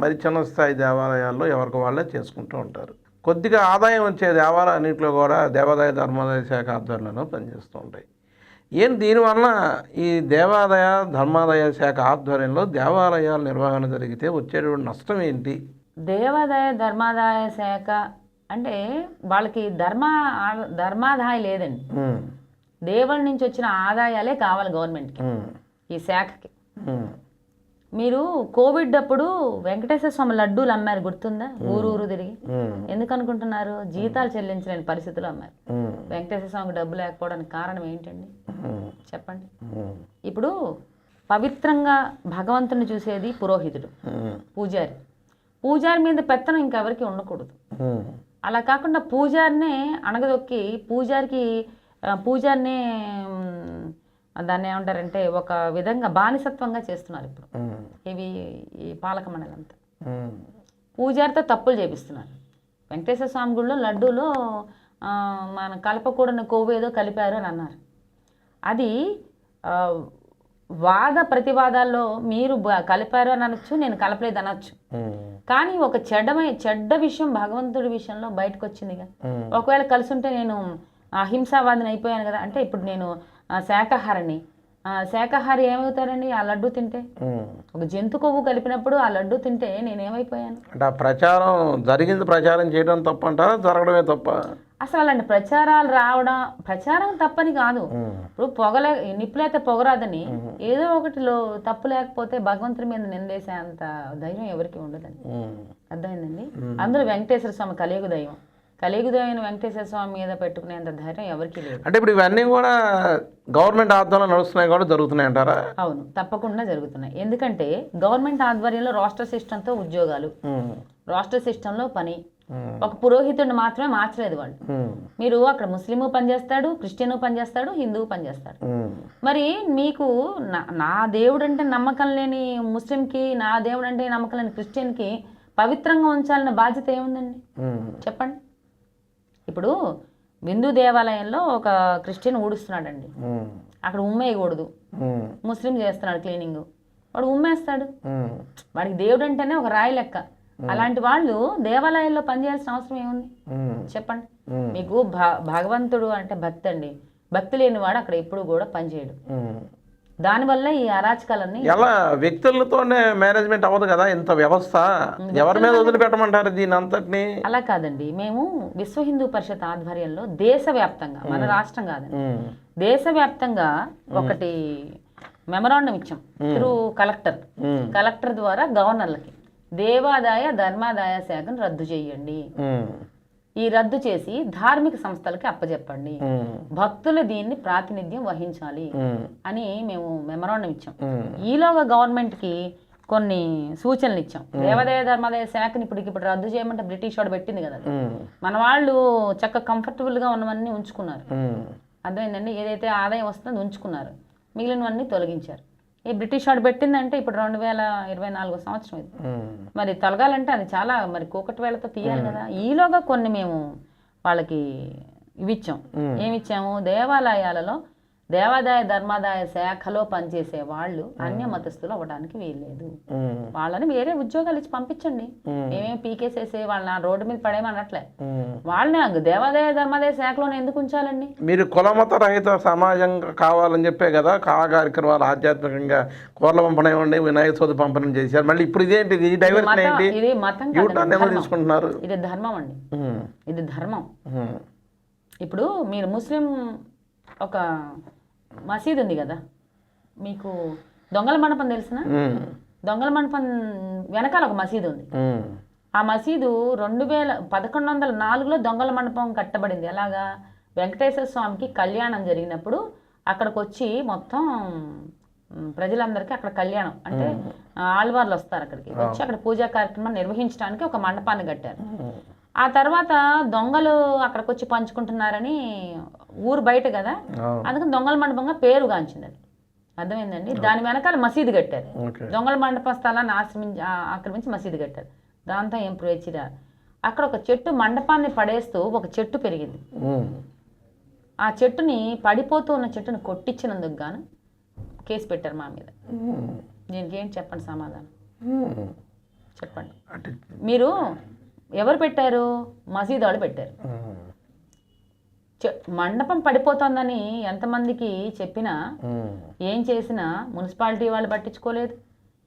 మరి చిన్న స్థాయి దేవాలయాల్లో ఎవరికి వాళ్ళే చేసుకుంటూ ఉంటారు. కొద్దిగా ఆదాయం వచ్చే దేవాలయాన్నింటిలో కూడా దేవాదాయ ధర్మాదాయ శాఖ ఆధ్వర్యంలో పనిచేస్తూ ఉంటాయి. దీనివల్ల ఈ దేవాదాయ ధర్మాదాయ శాఖ ఆధ్వర్యంలో దేవాలయాల నిర్వహణ జరిగితే వచ్చేటువంటి నష్టం ఏంటి? దేవాదాయ ధర్మాదాయ శాఖ అంటే వాళ్ళకి ధర్మాదాయం లేదండి. దేవుడి నుంచి వచ్చిన ఆదాయాలే కావాలి గవర్నమెంట్కి, ఈ శాఖకి. మీరు కోవిడ్ అప్పుడు వెంకటేశ్వర స్వామి లడ్డూలు అమ్మారు, గుర్తుందా? ఊరు తిరిగి. ఎందుకు అనుకుంటున్నారు? జీతాలు చెల్లించలేని పరిస్థితులు అమ్మారు. వెంకటేశ్వర స్వామికి డబ్బు లేకపోవడానికి కారణం ఏంటండి చెప్పండి. ఇప్పుడు పవిత్రంగా భగవంతుని చూసేది పురోహితుడు, పూజారి. పూజారి మీద పెత్తనం ఇంకెవరికి ఉండకూడదు. అలా కాకుండా పూజారినే అణగదొక్కి పూజారిని దాన్ని ఏమంటారంటే ఒక విధంగా బానిసత్వంగా చేస్తున్నారు ఇప్పుడు ఈ పాలక మండలంతా. పూజారితో తప్పులు చేపిస్తున్నారు. వెంకటేశ్వర స్వామి గుడిలో లడ్డూలో మన కలపకూడని కొవ్వు ఏదో కలిపారు అని అన్నారు. అది వాద ప్రతివాదాల్లో మీరు కలిపారు అని అనొచ్చు, నేను కలపలేదు అనొచ్చు. కానీ ఒక చెడ్డ విషయం భగవంతుడి విషయంలో బయటకు వచ్చిందిగా. ఒకవేళ కలిసి ఉంటే నేను అహింసావాదిని అయిపోయాను కదా. అంటే ఇప్పుడు నేను శాకాహారి ఏమవుతారండి ఆ లడ్డు తింటే? ఒక జంతు కొవ్వు కలిపినప్పుడు ఆ లడ్డు తింటే నేనేమైపోయాను? అంటే ప్రచారం జరిగింది, ప్రచారం చేయడం తప్ప అంటారా, జరగడమే తప్ప? అసలు అలాంటి ప్రచారం తప్పని కాదు. ఇప్పుడు నిప్పులైతే పొగరాదని ఏదో ఒకటిలో తప్పు లేకపోతే భగవంతుడి మీద నిందేసే అంత ధైర్యం ఎవరికి ఉండదండి. అర్థమైందండి? అందరూ వెంకటేశ్వర స్వామి కలియుగ దైవం, వెంకటేశ్వర స్వామి మీద పెట్టుకునేంత ధైర్యం ఎవరికి లేదు. అంటే ఇప్పుడు ఇవన్నీ కూడా గవర్నమెంట్ ఆధ్వర్యంలో నడుస్తున్నాయి కూడా జరుగుతున్నాయి అంటారా? అవును, తప్పకుండా జరుగుతున్నాయి. ఎందుకంటే గవర్నమెంట్ ఆధ్వర్యంలో రోస్టర్ సిస్టంతో ఉద్యోగాలు, రోస్టర్ సిస్టంలో పని. ఒక పురోహితుడిని మాత్రమే మార్చలేదు వాళ్ళు. మీరు అక్కడ ముస్లిము పనిచేస్తాడు, క్రిస్టియను పనిచేస్తాడు, హిందువు పనిచేస్తాడు. మరి మీకు నా దేవుడు అంటే నమ్మకం లేని ముస్లింకి, నా దేవుడు అంటే నమ్మకం లేని క్రిస్టియన్కి పవిత్రంగా ఉంచాలన్న బాధ్యత ఏముందండి చెప్పండి. ఇప్పుడు హిందూ దేవాలయంలో ఒక క్రిస్టియన్ ఊడుస్తున్నాడండి, అక్కడ ఉమ్మేయకూడదు. ముస్లిం చేస్తున్నాడు క్లీనింగ్, వాడు ఉమ్మేస్తాడు. వాడికి దేవుడు అంటేనే ఒక రాయి లెక్క. అలాంటి వాళ్ళు దేవాలయాల్లో పనిచేయాల్సిన అవసరం ఏముంది చెప్పండి. మీకు భగవంతుడు అంటే భక్తి అండి. భక్తి లేని వాడు అక్కడ ఎప్పుడు కూడా పనిచేయడు. దానివల్ల ఈ అరాచకాలన్నీ ఎలా వ్యక్తులతోనే మేనేజ్మెంట్ అవ్వదు కదా ఇంత వ్యవస్థ, ఎవరి మీద వదిలిపెట్టమంటారు దీని అంతటిని? అలా కాదండి, మేము విశ్వ హిందూ పరిషత్ ఆధ్వర్యంలో దేశవ్యాప్తంగా, మన రాష్ట్రం కాదండి, దేశవ్యాప్తంగా ఒకటి మెమరాండం ఇచ్చాం త్రూ కలెక్టర్ ద్వారా గవర్నర్లకి. దేవాదాయ ధర్మాదాయ శాఖను రద్దు చేయండి, ఈ రద్దు చేసి ధార్మిక సంస్థలకి అప్పచెప్పండి, భక్తులు దీన్ని ప్రాతినిధ్యం వహించాలి అని మేము మెమరాండం ఇచ్చాం. ఈలోగా గవర్నమెంట్కి కొన్ని సూచనలు ఇచ్చాం. దేవాదాయ ధర్మాదాయ శాఖని ఇప్పుడు రద్దు చేయమంటే బ్రిటిష్ వాడు పెట్టింది కదా, మన వాళ్ళు చక్కగా కంఫర్టబుల్గా ఉన్నవన్నీ ఉంచుకున్నారు. అర్థమైందండి? ఏదైతే ఆదాయం వస్తుందో ఉంచుకున్నారు, మిగిలినవన్నీ తొలగించారు. ఈ బ్రిటిష్ వాడు పెట్టిందంటే ఇప్పుడు 2024 సంవత్సరం ఇది. మరి తొలగాలంటే అది చాలా మరి కూకటి వేళతో తీయాలి కదా. ఈలోగా కొన్ని మేము వాళ్ళకి ఇవిచ్చాం. ఏమిచ్చాము? దేవాదాయ ధర్మాదాయ శాఖలో పనిచేసే వాళ్ళు అన్య మతస్థులు అవ్వడానికి వీల్లేదు. వాళ్ళని వేరే ఉద్యోగాలు ఇచ్చి పంపించండి. మేమేం పీకేసేసి వాళ్ళని రోడ్డు మీద పడేయమన్నట్లే. వాళ్ళని దేవాదాయ ధర్మాదాయ శాఖలోనే ఎందుకు ఉంచాలండి? మీరు కులమత రహిత సమాజం కావాలని చెప్పే కదా కార్యక్రమాలు ఆధ్యాత్మికంగా కోర్ల పంపడం ఇవ్వండి, వినాయక చవితి పంపడం చేశారు. మళ్ళీ ఇప్పుడు ఇదేంటి, ఈ డైవర్షన్ ఏంటి? ఇది మతం తీసుకుంటున్నారు. ఇది ధర్మం అండి, ఇది ధర్మం. ఇప్పుడు మీరు ముస్లిం ఒక మసీదు ఉంది కదా, మీకు దొంగల మండపం తెలిసిన? దొంగల మండపం వెనకాల ఒక మసీదు ఉంది. ఆ మసీదు 1104లో దొంగల మండపం కట్టబడింది. అలాగా వెంకటేశ్వర స్వామికి కళ్యాణం జరిగినప్పుడు అక్కడికి వచ్చి మొత్తం ప్రజలందరికీ అక్కడ కళ్యాణం అంటే ఆళ్వార్లు వస్తారు, అక్కడికి వచ్చి అక్కడ పూజా కార్యక్రమం నిర్వహించడానికి ఒక మండపాన్ని కట్టారు. ఆ తర్వాత దొంగలు అక్కడికి వచ్చి పంచుకుంటున్నారని ఊరు బయట కదా, అందుకని దొంగల మండపంగా పేరుగాంచింది. అది అర్థమైందండి. దాని వెనకాల మసీదు కట్టారు. దొంగల మండప స్థలాన్ని ఆక్రమించి మసీదు కట్టారు. దాంతో ఏం ప్రయోజనం? అక్కడ ఒక చెట్టు మండపాన్ని పడేస్తూ ఒక చెట్టు పెరిగింది. ఆ చెట్టుని పడిపోతూ ఉన్న చెట్టుని కొట్టించినందుకు గాను కేసు పెట్టారు మా మీద. దీనికి ఏంటి చెప్పండి సమాధానం? చెప్పండి. మీరు ఎవరు పెట్టారు? మసీదు వాళ్ళు పెట్టారు. మండపం పడిపోతుందని ఎంతమందికి చెప్పినా ఏం చేసినా మున్సిపాలిటీ వాళ్ళు పట్టించుకోలేదు,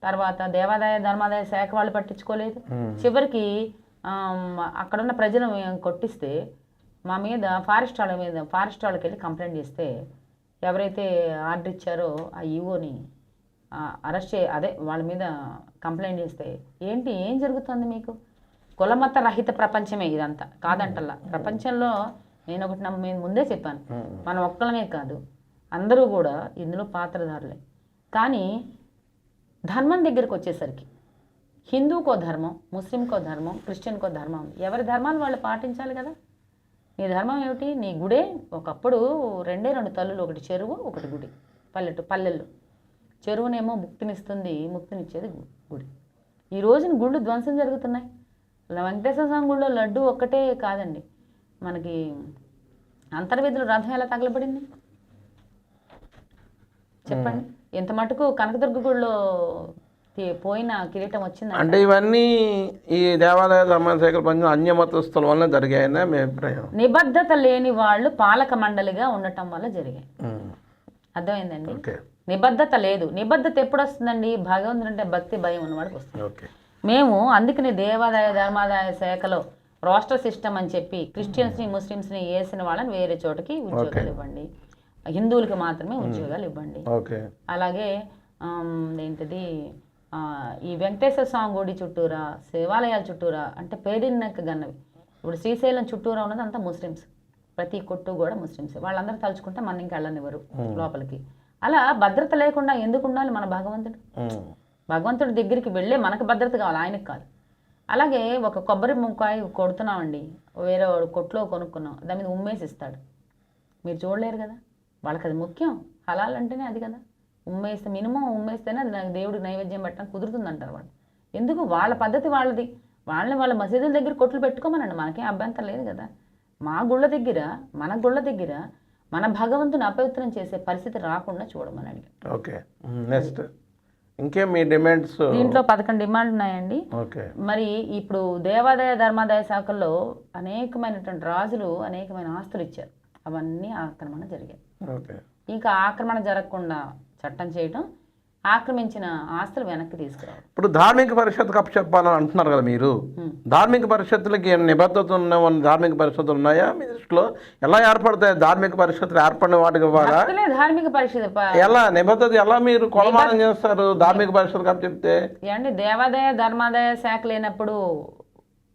తర్వాత దేవాదాయ ధర్మాదాయ శాఖ వాళ్ళు పట్టించుకోలేదు. చివరికి అక్కడున్న ప్రజలు కొట్టిస్తే మా మీద ఫారెస్ట్ వాళ్ళకి వెళ్ళి కంప్లైంట్ చేస్తే ఎవరైతే ఆర్డర్ ఇచ్చారో ఆ ఈవోని అరెస్ట్ వాళ్ళ మీద కంప్లైంట్ చేస్తే ఏం జరుగుతుంది మీకు? కులమత రహిత ప్రపంచమే ఇదంతా, కాదంటల్లా. ప్రపంచంలో నేను ఒకటి నేను ముందే చెప్పాను, మనం ఒక్కలమే కాదు అందరూ కూడా ఇందులో పాత్రధారులే. కానీ ధర్మం దగ్గరికి వచ్చేసరికి హిందూకో ధర్మం, ముస్లింకో ధర్మం, క్రిస్టియన్కో ధర్మం ఉంది. ఎవరి ధర్మాలు వాళ్ళు పాటించాలి కదా. నీ ధర్మం ఏమిటి? నీ గుడే. ఒకప్పుడు 2 తల్లులు, ఒకటి చెరువు ఒకటి గుడి. పల్లెల్లో చెరువునేమో ముక్తినిచ్చేది గుడి. ఈ రోజున గుళ్ళు ధ్వంసం జరుగుతున్నాయి. వెంకటేశ్వర స్వామి గుడిలో లడ్డు ఒక్కటే కాదండి, మనకి అంతర్వేదిలో రథం ఎలా తగలబడింది చెప్పండి? ఎంత మటుకు కనకదుర్గ గుడిలో పోయిన కిరీటం వచ్చింది అంటే ఇవన్నీ ఈ దేవాలయ ధర్మశాఖ పనిచేసిన అన్యమతస్తుల వల్ల జరిగాయని మీ అభిప్రాయం? నిబద్ధత లేని వాళ్ళు పాలక మండలిగా ఉండటం వల్ల జరిగాయి. అర్థమైందండి. నిబద్ధత లేదు. నిబద్ధత ఎప్పుడు వస్తుందండి? భగవంతుడు అంటే భక్తి భయం ఉన్నవాడికి వస్తుంది. మేము అందుకని దేవాదాయ ధర్మాదాయ శాఖలో రోస్టర్ సిస్టమ్ అని చెప్పి క్రిస్టియన్స్ని ముస్లిమ్స్ని వేసిన వాళ్ళని వేరే చోటకి ఉద్యోగాలు ఇవ్వండి, హిందువులకి మాత్రమే ఉద్యోగాలు ఇవ్వండి. అలాగే ఏంటిది ఈ వెంకటేశ్వర స్వామి గుడి చుట్టూరా, శివాలయాల చుట్టూరా అంటే పేరున్నక గన్నవి. ఇప్పుడు శ్రీశైలం చుట్టూరా ఉన్నది అంతా ముస్లిమ్స్, ప్రతి కొట్టు కూడా ముస్లిమ్స్. వాళ్ళందరూ తలుచుకుంటే మన ఇంకా వెళ్ళనివ్వరు లోపలికి. అలా భద్రత లేకుండా ఎందుకు ఉండాలి మన భగవంతుడు? భగవంతుడి దగ్గరికి వెళ్ళే మనకు భద్రత కావాలి, ఆయనకు కాదు. అలాగే ఒక కొబ్బరి ముక్కాయ కొడుతున్నామండి, వేరే కొట్లో కొనుక్కున్నాం, దాని మీద ఉమ్మేసి ఇస్తాడు. మీరు చూడలేరు కదా, వాళ్ళకి అది ముఖ్యం. హలాల్ అంటేనే అది కదా. మినిమం ఉమ్మేస్తేనే అది నాకు దేవుడికి నైవేద్యం పెట్టడానికి కుదురుతుంది అంటారు వాళ్ళు. ఎందుకు? వాళ్ళ పద్ధతి వాళ్ళది. వాళ్ళ మసీదుల దగ్గర కొట్లు పెట్టుకోమనండి, మనకేం అభ్యంతరం లేదు కదా. మన గుళ్ళ దగ్గర మన భగవంతుని అపవిత్రం చేసే పరిస్థితి రాకుండా చూడమని అడిగారు. ఓకే, నెక్స్ట్ ఇంకేం మీ డిమాండ్స్? దీంట్లో 11 డిమాండ్లు ఉన్నాయండి. మరి ఇప్పుడు దేవాదాయ ధర్మాదాయ శాఖల్లో అనేకమైనటువంటి రాజులు అనేకమైన ఆస్తులు ఇచ్చారు, అవన్నీ ఆక్రమణ జరిగాయి. ఇంకా ఆక్రమణ జరగకుండా చట్టం చేయటం, ఆక్రమించిన ఆస్తులు వెనక్కి తీసుకురావడం. ఇప్పుడు ధార్మిక పరిషత్కు అప్పచెప్పాలని అంటున్నారు కదా మీరు. ధార్మిక పరిషత్తులకి నిబద్ధత ఉన్న ధార్మిక పరిషత్తులు ఉన్నాయా మీ దృష్టిలో? ఎలా ఏర్పడతాయి ధార్మిక పరిషత్తులు? ఏర్పడిన వాటికి ఇవ్వాలా? ధార్మిక పరిషత్ ఎలా నిబద్ధత ఎలా మీరు కొలమానం చేస్తారు ధార్మిక పరిషత్కు అప్పచెప్తే? ఏమండి, దేవాదాయ ధర్మాదాయ శాఖ లేనప్పుడు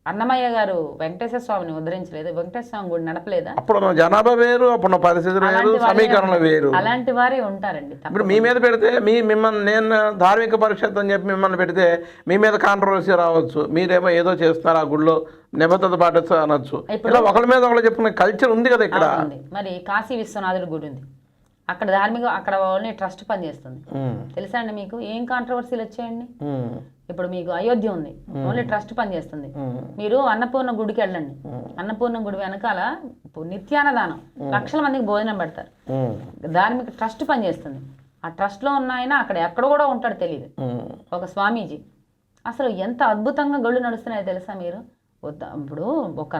అన్నమయ్య గారు వెంకటేశ్వర స్వామిని ఉద్ధరించలేదు, వెంకటేశ్వర స్వామి గుడి నడపలేదా? అప్పుడు జనాభా వేరు, అప్పుడు పరిస్థితులు వేరు, సమీకరణలు వేరు. అలాంటి వారే ఉంటారండి. ఇప్పుడు మీ మీద పెడితే మిమ్మల్ని నేను ధార్మిక పరిషత్ అని చెప్పి మిమ్మల్ని పెడితే మీ మీద కాంట్రవర్సీ రావచ్చు. మీరేమో ఏదో చేస్తున్నారు ఆ గుడిలో నిబద్ధత పాటిస్తా అనొచ్చు. ఇలా ఒకరి మీద ఒకరు చెప్పుకునే కల్చర్ ఉంది కదా ఇక్కడ. మరి కాశీ విశ్వనాథుడి గుడి ఉంది, అక్కడ అక్కడ ఓన్లీ ట్రస్ట్ పనిచేస్తుంది. తెలుసా అండి మీకు ఏం కాంట్రవర్సీలు వచ్చాయండి? ఇప్పుడు మీకు అయోధ్య ఉంది, ఓన్లీ ట్రస్ట్ పనిచేస్తుంది. మీరు అన్నపూర్ణ గుడికి వెళ్ళండి, అన్నపూర్ణ గుడి వెనకాల నిత్యాన్నదానం, లక్షల మందికి భోజనం పెడతారు. ధార్మిక ట్రస్ట్ పనిచేస్తుంది. ఆ ట్రస్ట్లో ఉన్న ఆయన అక్కడ ఎక్కడ కూడా ఉంటాడు తెలియదు, ఒక స్వామీజీ. అసలు ఎంత అద్భుతంగా గుళ్ళు నడుస్తున్నాయో తెలుసా మీరు? ఇప్పుడు ఒక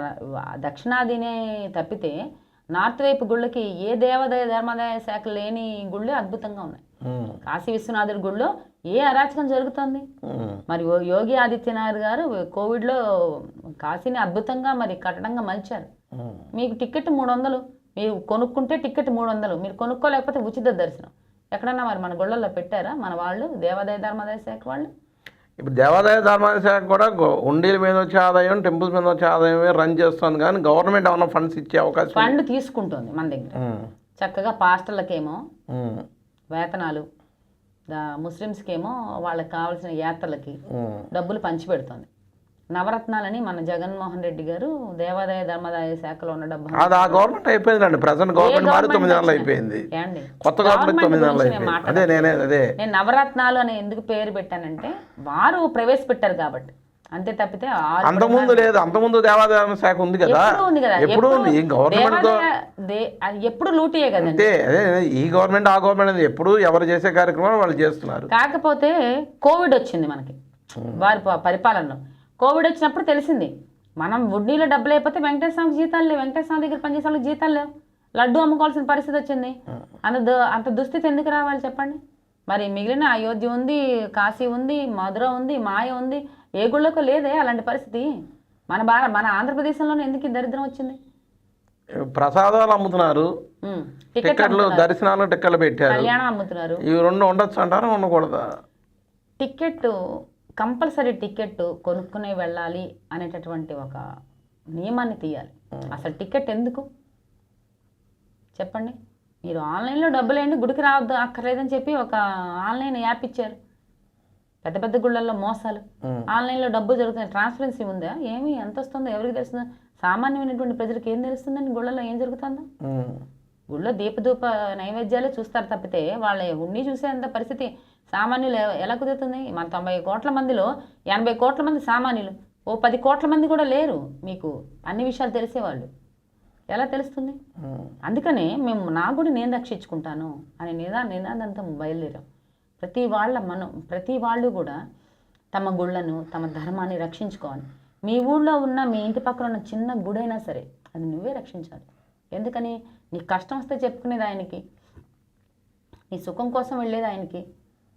దక్షిణాదినే తప్పితే నార్త్ వైపు గుళ్ళకి ఏ దేవాదాయ ధర్మాదాయ శాఖ లేని గుళ్ళే అద్భుతంగా ఉన్నాయి. కాశీ విశ్వనాథుడి గుళ్ళో ఏ అరాచకం జరుగుతుంది? మరి యోగి ఆదిత్యనాథ్ గారు కోవిడ్లో కాశీని అద్భుతంగా మరి కట్టడంగా మలిచారు. మీకు టికెట్ 300, మీరు కొనుక్కుంటే టికెట్ 300, మీరు కొనుక్కోలేకపోతే ఉచిత దర్శనం. ఎక్కడన్నా మరి మన గుళ్ళల్లో పెట్టారా మన వాళ్ళు, దేవాదాయ ధర్మాదాయ శాఖ వాళ్ళు? ఇప్పుడు దేవాదాయ ధర్మాదాయ శాఖ కూడా ఉండీల మీద వచ్చే ఆదాయం, టెంపుల్స్ మీద వచ్చే ఆదాయమే రన్ చేస్తుంది, కానీ గవర్నమెంట్ ఏమైనా ఫండ్స్ ఇచ్చే అవకాశం? ఫండ్ తీసుకుంటుంది మన దగ్గర. చక్కగా పాస్టర్లకేమో వేతనాలు, ముస్లిమ్స్కేమో వాళ్ళకి కావాల్సిన యాత్రలకి డబ్బులు పంచిపెడుతుంది. నవరత్నాలని మన జగన్మోహన్ రెడ్డి గారు దేవాదాయ ధర్మాదాయ శాఖలో ఉన్న డబ్బు అది ఆ గవర్నమెంట్ అయిపోయిందండి. ప్రెసెంట్ గవర్నమెంట్ మారి 9 నెలలు అయిపోయింది, కొత్త గవర్నమెంట్ 9 నెలలు అయిపోయింది. నేను నవరత్నాలు అని ఎందుకు పేరు పెట్టానంటే వారు ప్రవేశపెట్టారు కాబట్టి, అంతే తప్పితే అంతకుముందు లేదు. అంతకుముందు దేవాదాయ శాఖ ఉంది కదా, ఎప్పుడు గవర్నమెంట్ ఎప్పుడు లూటియే కదా. అంతే, అదే ఈ గవర్నమెంట్ ఆ గవర్నమెంట్ ఎప్పుడు ఎవరు చేసే కార్యక్రమాలు వాళ్ళు చేస్తున్నారు. కాకపోతే కోవిడ్ వచ్చింది మనకి వారి పరిపాలనలో. కోవిడ్ వచ్చినప్పుడు తెలిసింది మనం వుడ్నీలో డబ్బులు అయిపోతే వెంకటేశ్వర స్వామికి జీతాలు లేవు, వెంకటేశ్వర స్వామి దగ్గర పనిచేసే వాళ్ళకి జీతాలు లేవు, లడ్డు అమ్ముకోవాల్సిన పరిస్థితి వచ్చింది. అంత దుస్థితి ఎందుకు రావాలి చెప్పండి? మరి మిగిలిన అయోధ్య ఉంది, కాశీ ఉంది, మధుర ఉంది, మాయ ఉంది, ఏ గుళ్ళకు లేదే అలాంటి పరిస్థితి. మన ఆంధ్రప్రదేశ్లోనే ఎందుకు ఈ దరిద్రం వచ్చింది? ప్రసాదాలు అమ్ముతున్నారు, టికెట్లు, దర్శనాలు టికెట్లు పెట్టారు, కళ్యాణం అమ్ముతున్నారు. ఇవి రెండు ఉండొచ్చు అంటారా, ఉండకూడదా? టికెట్ కంపల్సరీ టికెట్ కొనుక్కునే వెళ్ళాలి అనేటటువంటి ఒక నియమాన్ని తీయాలి. అసలు టికెట్ ఎందుకు చెప్పండి? మీరు ఆన్లైన్లో డబ్బులు వేయండి, గుడికి రావద్దు అక్కర్లేదని చెప్పి ఒక ఆన్లైన్ యాప్ ఇచ్చారు. పెద్ద పెద్ద గుళ్ళల్లో మోసాలు, ఆన్లైన్లో డబ్బులు జరుగుతున్నాయి. ట్రాన్స్పరెన్సీ ఉందా? ఏమి ఎంత వస్తుందో ఎవరికి తెలుస్తుందో? సామాన్యమైనటువంటి ప్రజలకు ఏం తెలుస్తుందండి గుళ్ళల్లో ఏం జరుగుతుందో? గుళ్ళో దీపధూప నైవేద్యాలే చూస్తారు తప్పితే వాళ్ళ ఉండి చూసేంత పరిస్థితి సామాన్యులు ఎలా కుదురుతుంది? మన 90 కోట్ల మందిలో 80 కోట్ల మంది సామాన్యులు, ఓ 10 కోట్ల మంది కూడా లేరు మీకు అన్ని విషయాలు తెలిసేవాళ్ళు. ఎలా తెలుస్తుంది? అందుకనే మేము నా గుడి నేను రక్షించుకుంటాను అనే నినాదంతో బయలుదేరాం. ప్రతి వాళ్ళు కూడా తమ గుళ్ళను, తమ ధర్మాన్ని రక్షించుకోవాలి. మీ ఊళ్ళో ఉన్న, మీ ఇంటి పక్కన ఉన్న చిన్న గుడైనా సరే అది నువ్వే రక్షించాలి. ఎందుకని? నీ కష్టం వస్తే చెప్పుకునేది ఆయనకి, నీ సుఖం కోసం వెళ్ళేది ఆయనకి,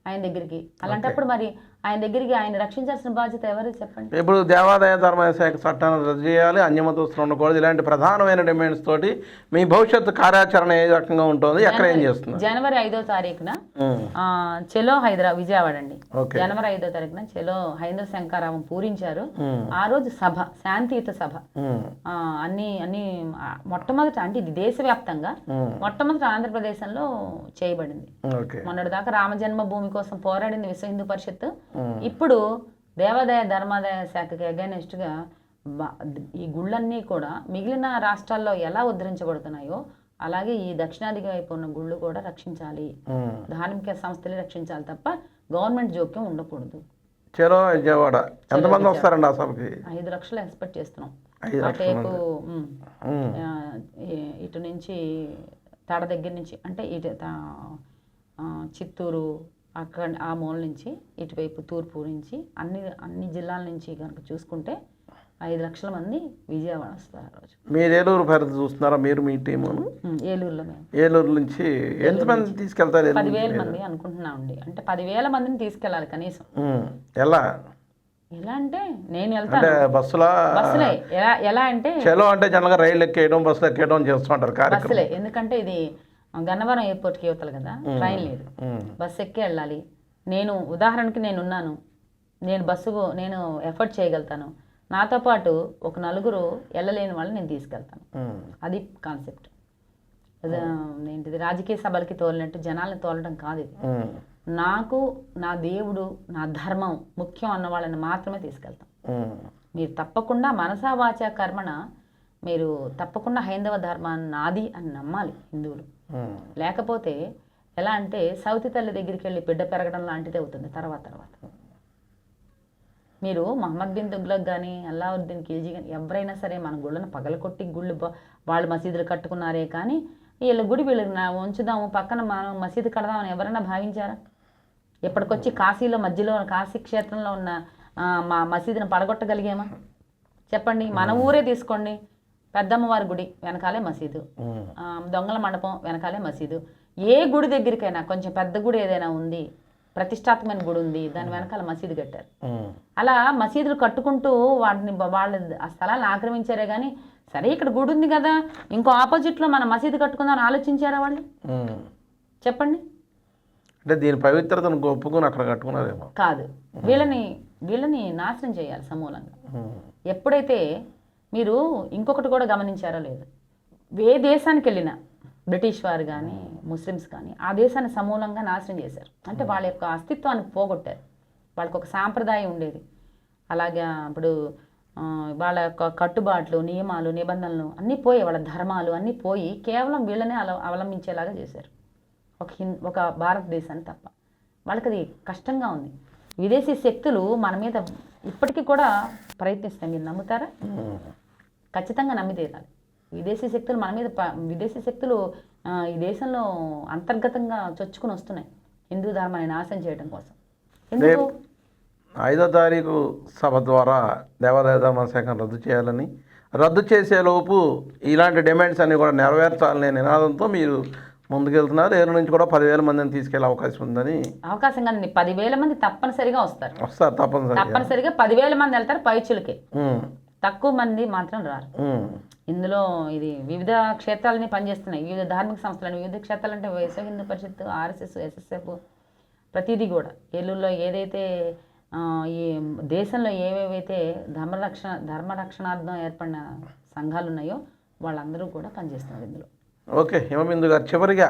ఆయన దగ్గరికి. అలాంటప్పుడు మరి ఆయన దగ్గరికి ఆయన రక్షించాల్సిన బాధ్యత ఎవరు చెప్పండి? ఇప్పుడు దేవాదాయ ధర్మాదాయ శాఖ చట్టాన్ని రద్దు చేయాలి, అన్యమతస్తులు ఉండకూడదు, ఇలాంటి ప్రధానమైన డిమాండ్స్ తోటి మీ భవిష్యత్తు కార్యాచరణ ఏ రకంగా ఉంటుంది, ఎక్కడ ఏం చేస్తుంది? జనవరి 5వ తారీఖున చెలో విజయవాడ అండి. జనవరి 5వ తారీఖున చెలో హైందవ శంకారావం పూరించారు. ఆ రోజు సభ, శాంతియుత సభ, అన్ని మొట్టమొదట అంటే ఇది దేశవ్యాప్తంగా మొట్టమొదట ఆంధ్రప్రదేశ్లో చేయబడింది. మొన్నటి దాకా రామజన్మభూమి కోసం పోరాడింది విశ్వ హిందూ పరిషత్. ఇప్పుడు దేవాదాయ ధర్మాదాయ శాఖకి అగైనెస్ట్గా ఈ గుళ్ళన్నీ కూడా మిగిలిన రాష్ట్రాల్లో ఎలా ఉద్ధరించబడుతున్నాయో అలాగే ఈ దక్షిణాది వైపు ఉన్న గుళ్ళు కూడా రక్షించాలి, ధార్మిక సంస్థలే రక్షించాలి తప్ప గవర్నమెంట్ జోక్యం ఉండకూడదు. చలో విజయవాడ ఎంతమంది వస్తారండి ఆ సభకి? 5 లక్షలు ఎక్స్పెక్ట్ చేస్తున్నాం. అటేపు ఇటు నుంచి తడ దగ్గర నుంచి అంటే ఇటు చిత్తూరు అక్కడ ఆ మూల నుంచి ఇటువైపు తూర్పు నుంచి అన్ని జిల్లాల నుంచి కనుక చూసుకుంటే 5 లక్షల మంది విజయవాడ వస్తారు ఆ రోజు. మీరు ఏలూరు పరిధి చూస్తున్నారా? మీరు మీ టీము ఏలూరులో మేము ఏలూరు నుంచి ఎంతమంది తీసుకెళ్తారు? 10,000 మంది అనుకుంటున్నామండి. అంటే 10,000 మందిని తీసుకెళ్ళాలి కనీసం. ఎలా అంటే నేను వెళ్తాను బస్సులే. ఎలా అంటే చలో అంటే జనరల్గా రైలు ఎక్కేయడం, బస్సులు ఎక్కేయడం చేస్తుంటారు బస్సులే. ఎందుకంటే ఇది గన్నవరం ఎయిర్పోర్ట్కి ఇవ్వతలు కదా, ట్రైన్ లేదు, బస్సు ఎక్కి వెళ్ళాలి. ఉదాహరణకి నేను ఎఫర్ట్ చేయగలుగుతాను. నాతో పాటు ఒక 4 వెళ్ళలేని వాళ్ళని నేను తీసుకెళ్తాను. అది కాన్సెప్ట్. ఏంటిది రాజకీయ సభలకి తోలినట్టు జనాలను తోలడం కాదు ఇది. నాకు నా దేవుడు, నా ధర్మం ముఖ్యం అన్న వాళ్ళని మాత్రమే తీసుకెళ్తాం. మీరు తప్పకుండా మనసా వాచా కర్మణ మీరు తప్పకుండా హైందవ ధర్మాన్ని నాది అని నమ్మాలి హిందువులు. లేకపోతే ఎలా అంటే సౌతి తల్లి దగ్గరికి వెళ్ళి బిడ్డ పెరగడం లాంటిది అవుతుంది తర్వాత. మీరు మహమ్మద్ బిన్ తుగ్లక్ కానీ అల్లావుద్దీన్ ఖిల్జీ కానీ ఎవరైనా సరే మన గుళ్ళను పగలకొట్టి వాళ్ళు మసీదులు కట్టుకున్నారే కానీ వీళ్ళ గుడి వీళ్ళకి ఉంచుదాము పక్కన మనం మసీదు కడదామని ఎవరైనా భావించారా? ఎప్పటికొచ్చి కాశీలో మధ్యలో కాశీ క్షేత్రంలో ఉన్న మా మసీదును పడగొట్టగలిగామా చెప్పండి? మన ఊరే తీసుకోండి, పెద్దమ్మవారి గుడి వెనకాలే మసీదు, దొంగల మండపం వెనకాలే మసీదు. ఏ గుడి దగ్గరికైనా కొంచెం పెద్ద గుడి ఏదైనా ఉంది, ప్రతిష్టాత్మకమైన గుడి ఉంది, దాని వెనకాల మసీదు కట్టారు. అలా మసీదులు కట్టుకుంటూ వాళ్ళ ఆ స్థలాన్ని ఆక్రమించారే కానీ సరే ఇక్కడ గుడి ఉంది కదా ఇంకో ఆపోజిట్లో మన మసీదు కట్టుకుందామని ఆలోచించారా వాళ్ళు? చెప్పండి. అంటే దీని పవిత్రతను ఒప్పుకొని అక్కడ కట్టుకున్నారేమో కాదు. వీళ్ళని నాశనం చేయాలి సమూలంగా. ఎప్పుడైతే మీరు ఇంకొకటి కూడా గమనించారో లేదు, ఏ దేశానికి వెళ్ళినా బ్రిటిష్ వారు కానీ ముస్లిమ్స్ కానీ ఆ దేశాన్ని సమూలంగా నాశనం చేశారు. అంటే వాళ్ళ యొక్క అస్తిత్వాన్ని పోగొట్టారు. వాళ్ళకి ఒక సాంప్రదాయం ఉండేది. అలాగే ఇప్పుడు వాళ్ళ యొక్క కట్టుబాట్లు, నియమాలు, నిబంధనలు అన్నీ పోయి, వాళ్ళ ధర్మాలు అన్నీ పోయి కేవలం వీళ్ళనే అవలంబించేలాగా చేశారు ఒక భారతదేశాన్ని తప్ప. వాళ్ళకి అది కష్టంగా ఉంది. విదేశీ శక్తులు మన మీద ఇప్పటికీ కూడా ప్రయత్నిస్తాయి. మీరు నమ్ముతారా? ఖచ్చితంగా నమ్మి తీరాలి. విదేశీ శక్తులు మన మీద విదేశీ శక్తులు ఈ దేశంలో అంతర్గతంగా చొచ్చుకుని వస్తున్నాయి హిందూ ధర్మాన్ని నాశనం చేయడం కోసం. ఎందుకు? 5వ తారీఖు సభ ద్వారా దేవాదాయ ధర్మశాఖను రద్దు చేయాలని, రద్దు చేసేలోపు ఇలాంటి డిమాండ్స్ అన్నీ కూడా నెరవేర్చాలనే నినాదంతో మీరు ముందుకెళ్తున్నారు. ఏరు నుంచి కూడా 10,000 మందిని తీసుకెళ్లే అవకాశం ఉందని. అవకాశం కానీ 10,000 మంది తప్పనిసరిగా వస్తారు. తప్పనిసరిగా 10,000 మంది వెళ్తారు పైచులకే. తక్కువ మంది మాత్రం రారు. ఇందులో ఇది వివిధ క్షేత్రాలని పనిచేస్తున్నాయి, వివిధ ధార్మిక సంస్థలని, వివిధ క్షేత్రాలు అంటే విశ్వ హిందూ పరిషత్, RSS, SSF, ప్రతిదీ కూడా ఏలూరులో ఏదైతే ఈ దేశంలో ఏవేవైతే ధర్మరక్షణార్థం ఏర్పడిన సంఘాలు ఉన్నాయో వాళ్ళందరూ కూడా పనిచేస్తున్నారు ఇందులో. ఓకే హిమబిందు గారు, చివరిగా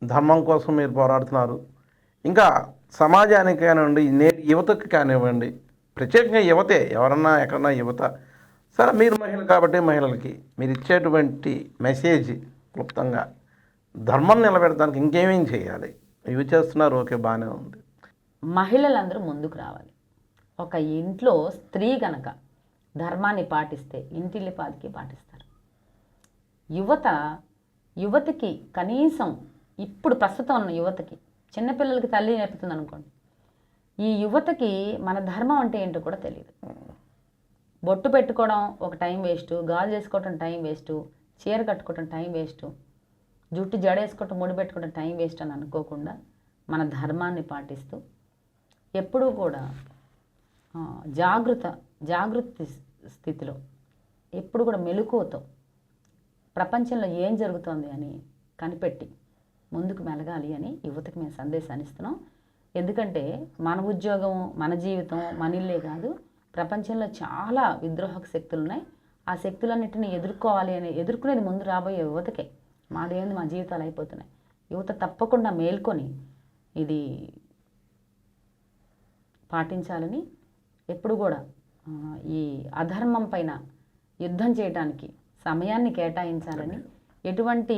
ధర్మం కోసం మీరు పోరాడుతున్నారు. ఇంకా సమాజానికి కానివ్వండి, యువతకి కానివ్వండి, ప్రత్యేకంగా యువతే, ఎవరన్నా ఎక్కడన్నా యువత, సరే మీరు మహిళ కాబట్టి మహిళలకి మీరు ఇచ్చేటువంటి మెసేజ్ క్లుప్తంగా ధర్మం నిలబెడడానికి ఇంకేమేం చేయాలి? ఇవి చేస్తున్నారు, ఓకే బాగానే ఉంది. మహిళలందరూ ముందుకు రావాలి. ఒక ఇంట్లో స్త్రీ గనక ధర్మాన్ని పాటిస్తే ఇంటిల్లిపాదికి పాటిస్తారు. యువతికి కనీసం ఇప్పుడు ప్రస్తుతం ఉన్న యువతకి, చిన్నపిల్లలకి తల్లి నేర్పుతుంది అనుకోండి, ఈ యువతకి మన ధర్మం అంటే ఏంటో కూడా తెలియదు. బొట్టు పెట్టుకోవడం ఒక టైం వేస్ట్, గాజు చేసుకోవటం టైం వేస్ట్, చీర కట్టుకోవటం టైం వేస్ట్, జుట్టు జడేసుకోవటం, ముడి పెట్టుకోవటం టైం వేస్ట్ అని అనుకోకుండా మన ధర్మాన్ని పాటిస్తూ ఎప్పుడూ కూడా జాగృతి స్థితిలో ఎప్పుడు కూడా మెలకువతో ప్రపంచంలో ఏం జరుగుతోంది అని కనిపెట్టి ముందుకు మెలగాలి అని యువతకి మేము సందేశాన్ని ఇస్తున్నాం. ఎందుకంటే మన ఉద్యోగం, మన జీవితం, మన ఇల్లే కాదు, ప్రపంచంలో చాలా విద్రోహక శక్తులు ఉన్నాయి. ఆ శక్తులన్నింటినీ ఎదుర్కొనేది ముందు రాబోయే యువతకే. మాదేంది మా జీవితాలు అయిపోతున్నాయి. యువత తప్పకుండా మేల్కొని ఇది పాటించాలని, ఎప్పుడు కూడా ఈ అధర్మం పైన యుద్ధం చేయడానికి సమయాన్ని కేటాయించాలని, ఎటువంటి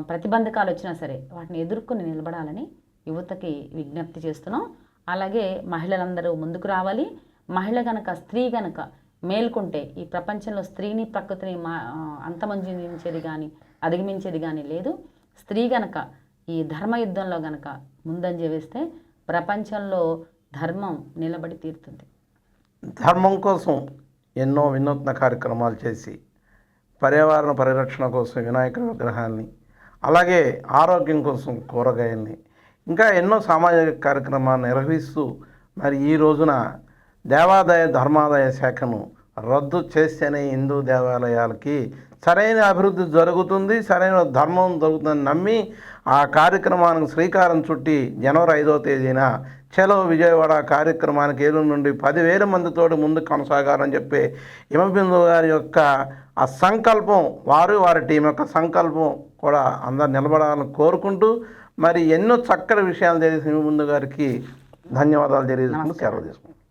ప్రతిబంధకాలు వచ్చినా సరే వాటిని ఎదుర్కొని నిలబడాలని యువతకి విజ్ఞప్తి చేస్తున్నాం. అలాగే మహిళలందరూ ముందుకు రావాలి. మహిళ గనక, స్త్రీ గనక మేల్కొంటే ఈ ప్రపంచంలో స్త్రీని, ప్రకృతిని అంతమందించేది కానీ అధిగమించేది కానీ లేదు. స్త్రీ గనక ఈ ధర్మయుద్ధంలో గనక ముందంజ వేస్తే ప్రపంచంలో ధర్మం నిలబడి తీరుతుంది. ధర్మం కోసం ఎన్నో వినూత్న కార్యక్రమాలు చేసి పర్యావరణ పరిరక్షణ కోసం వినాయకుడి విగ్రహాన్ని, అలాగే ఆరోగ్యం కోసం కూరగాయల్ని, ఇంకా ఎన్నో సామాజిక కార్యక్రమాలు నిర్వహిస్తూ మరి ఈ రోజున దేవాదాయ ధర్మాదాయ శాఖను రద్దు చేస్తేనే హిందూ దేవాలయాలకి సరైన అభివృద్ధి జరుగుతుంది, సరైన ధర్మం జరుగుతుందని నమ్మి ఆ కార్యక్రమానికి శ్రీకారం చుట్టి జనవరి 5వ తేదీన చలో విజయవాడ కార్యక్రమానికి ఏలూరు నుండి 10,000 మందితోటి ముందుకు కొనసాగాలని చెప్పి హిమబిందు గారి యొక్క ఆ సంకల్పం, వారి టీం యొక్క సంకల్పం కూడా అందరు నిలబడాలని కోరుకుంటూ మరి ఎన్నో చక్కటి విషయాలు తెలిసిన హిమబిందు గారికి ధన్యవాదాలు తెలియజేసుకుంటూ సెలవు తీసుకుంటాం.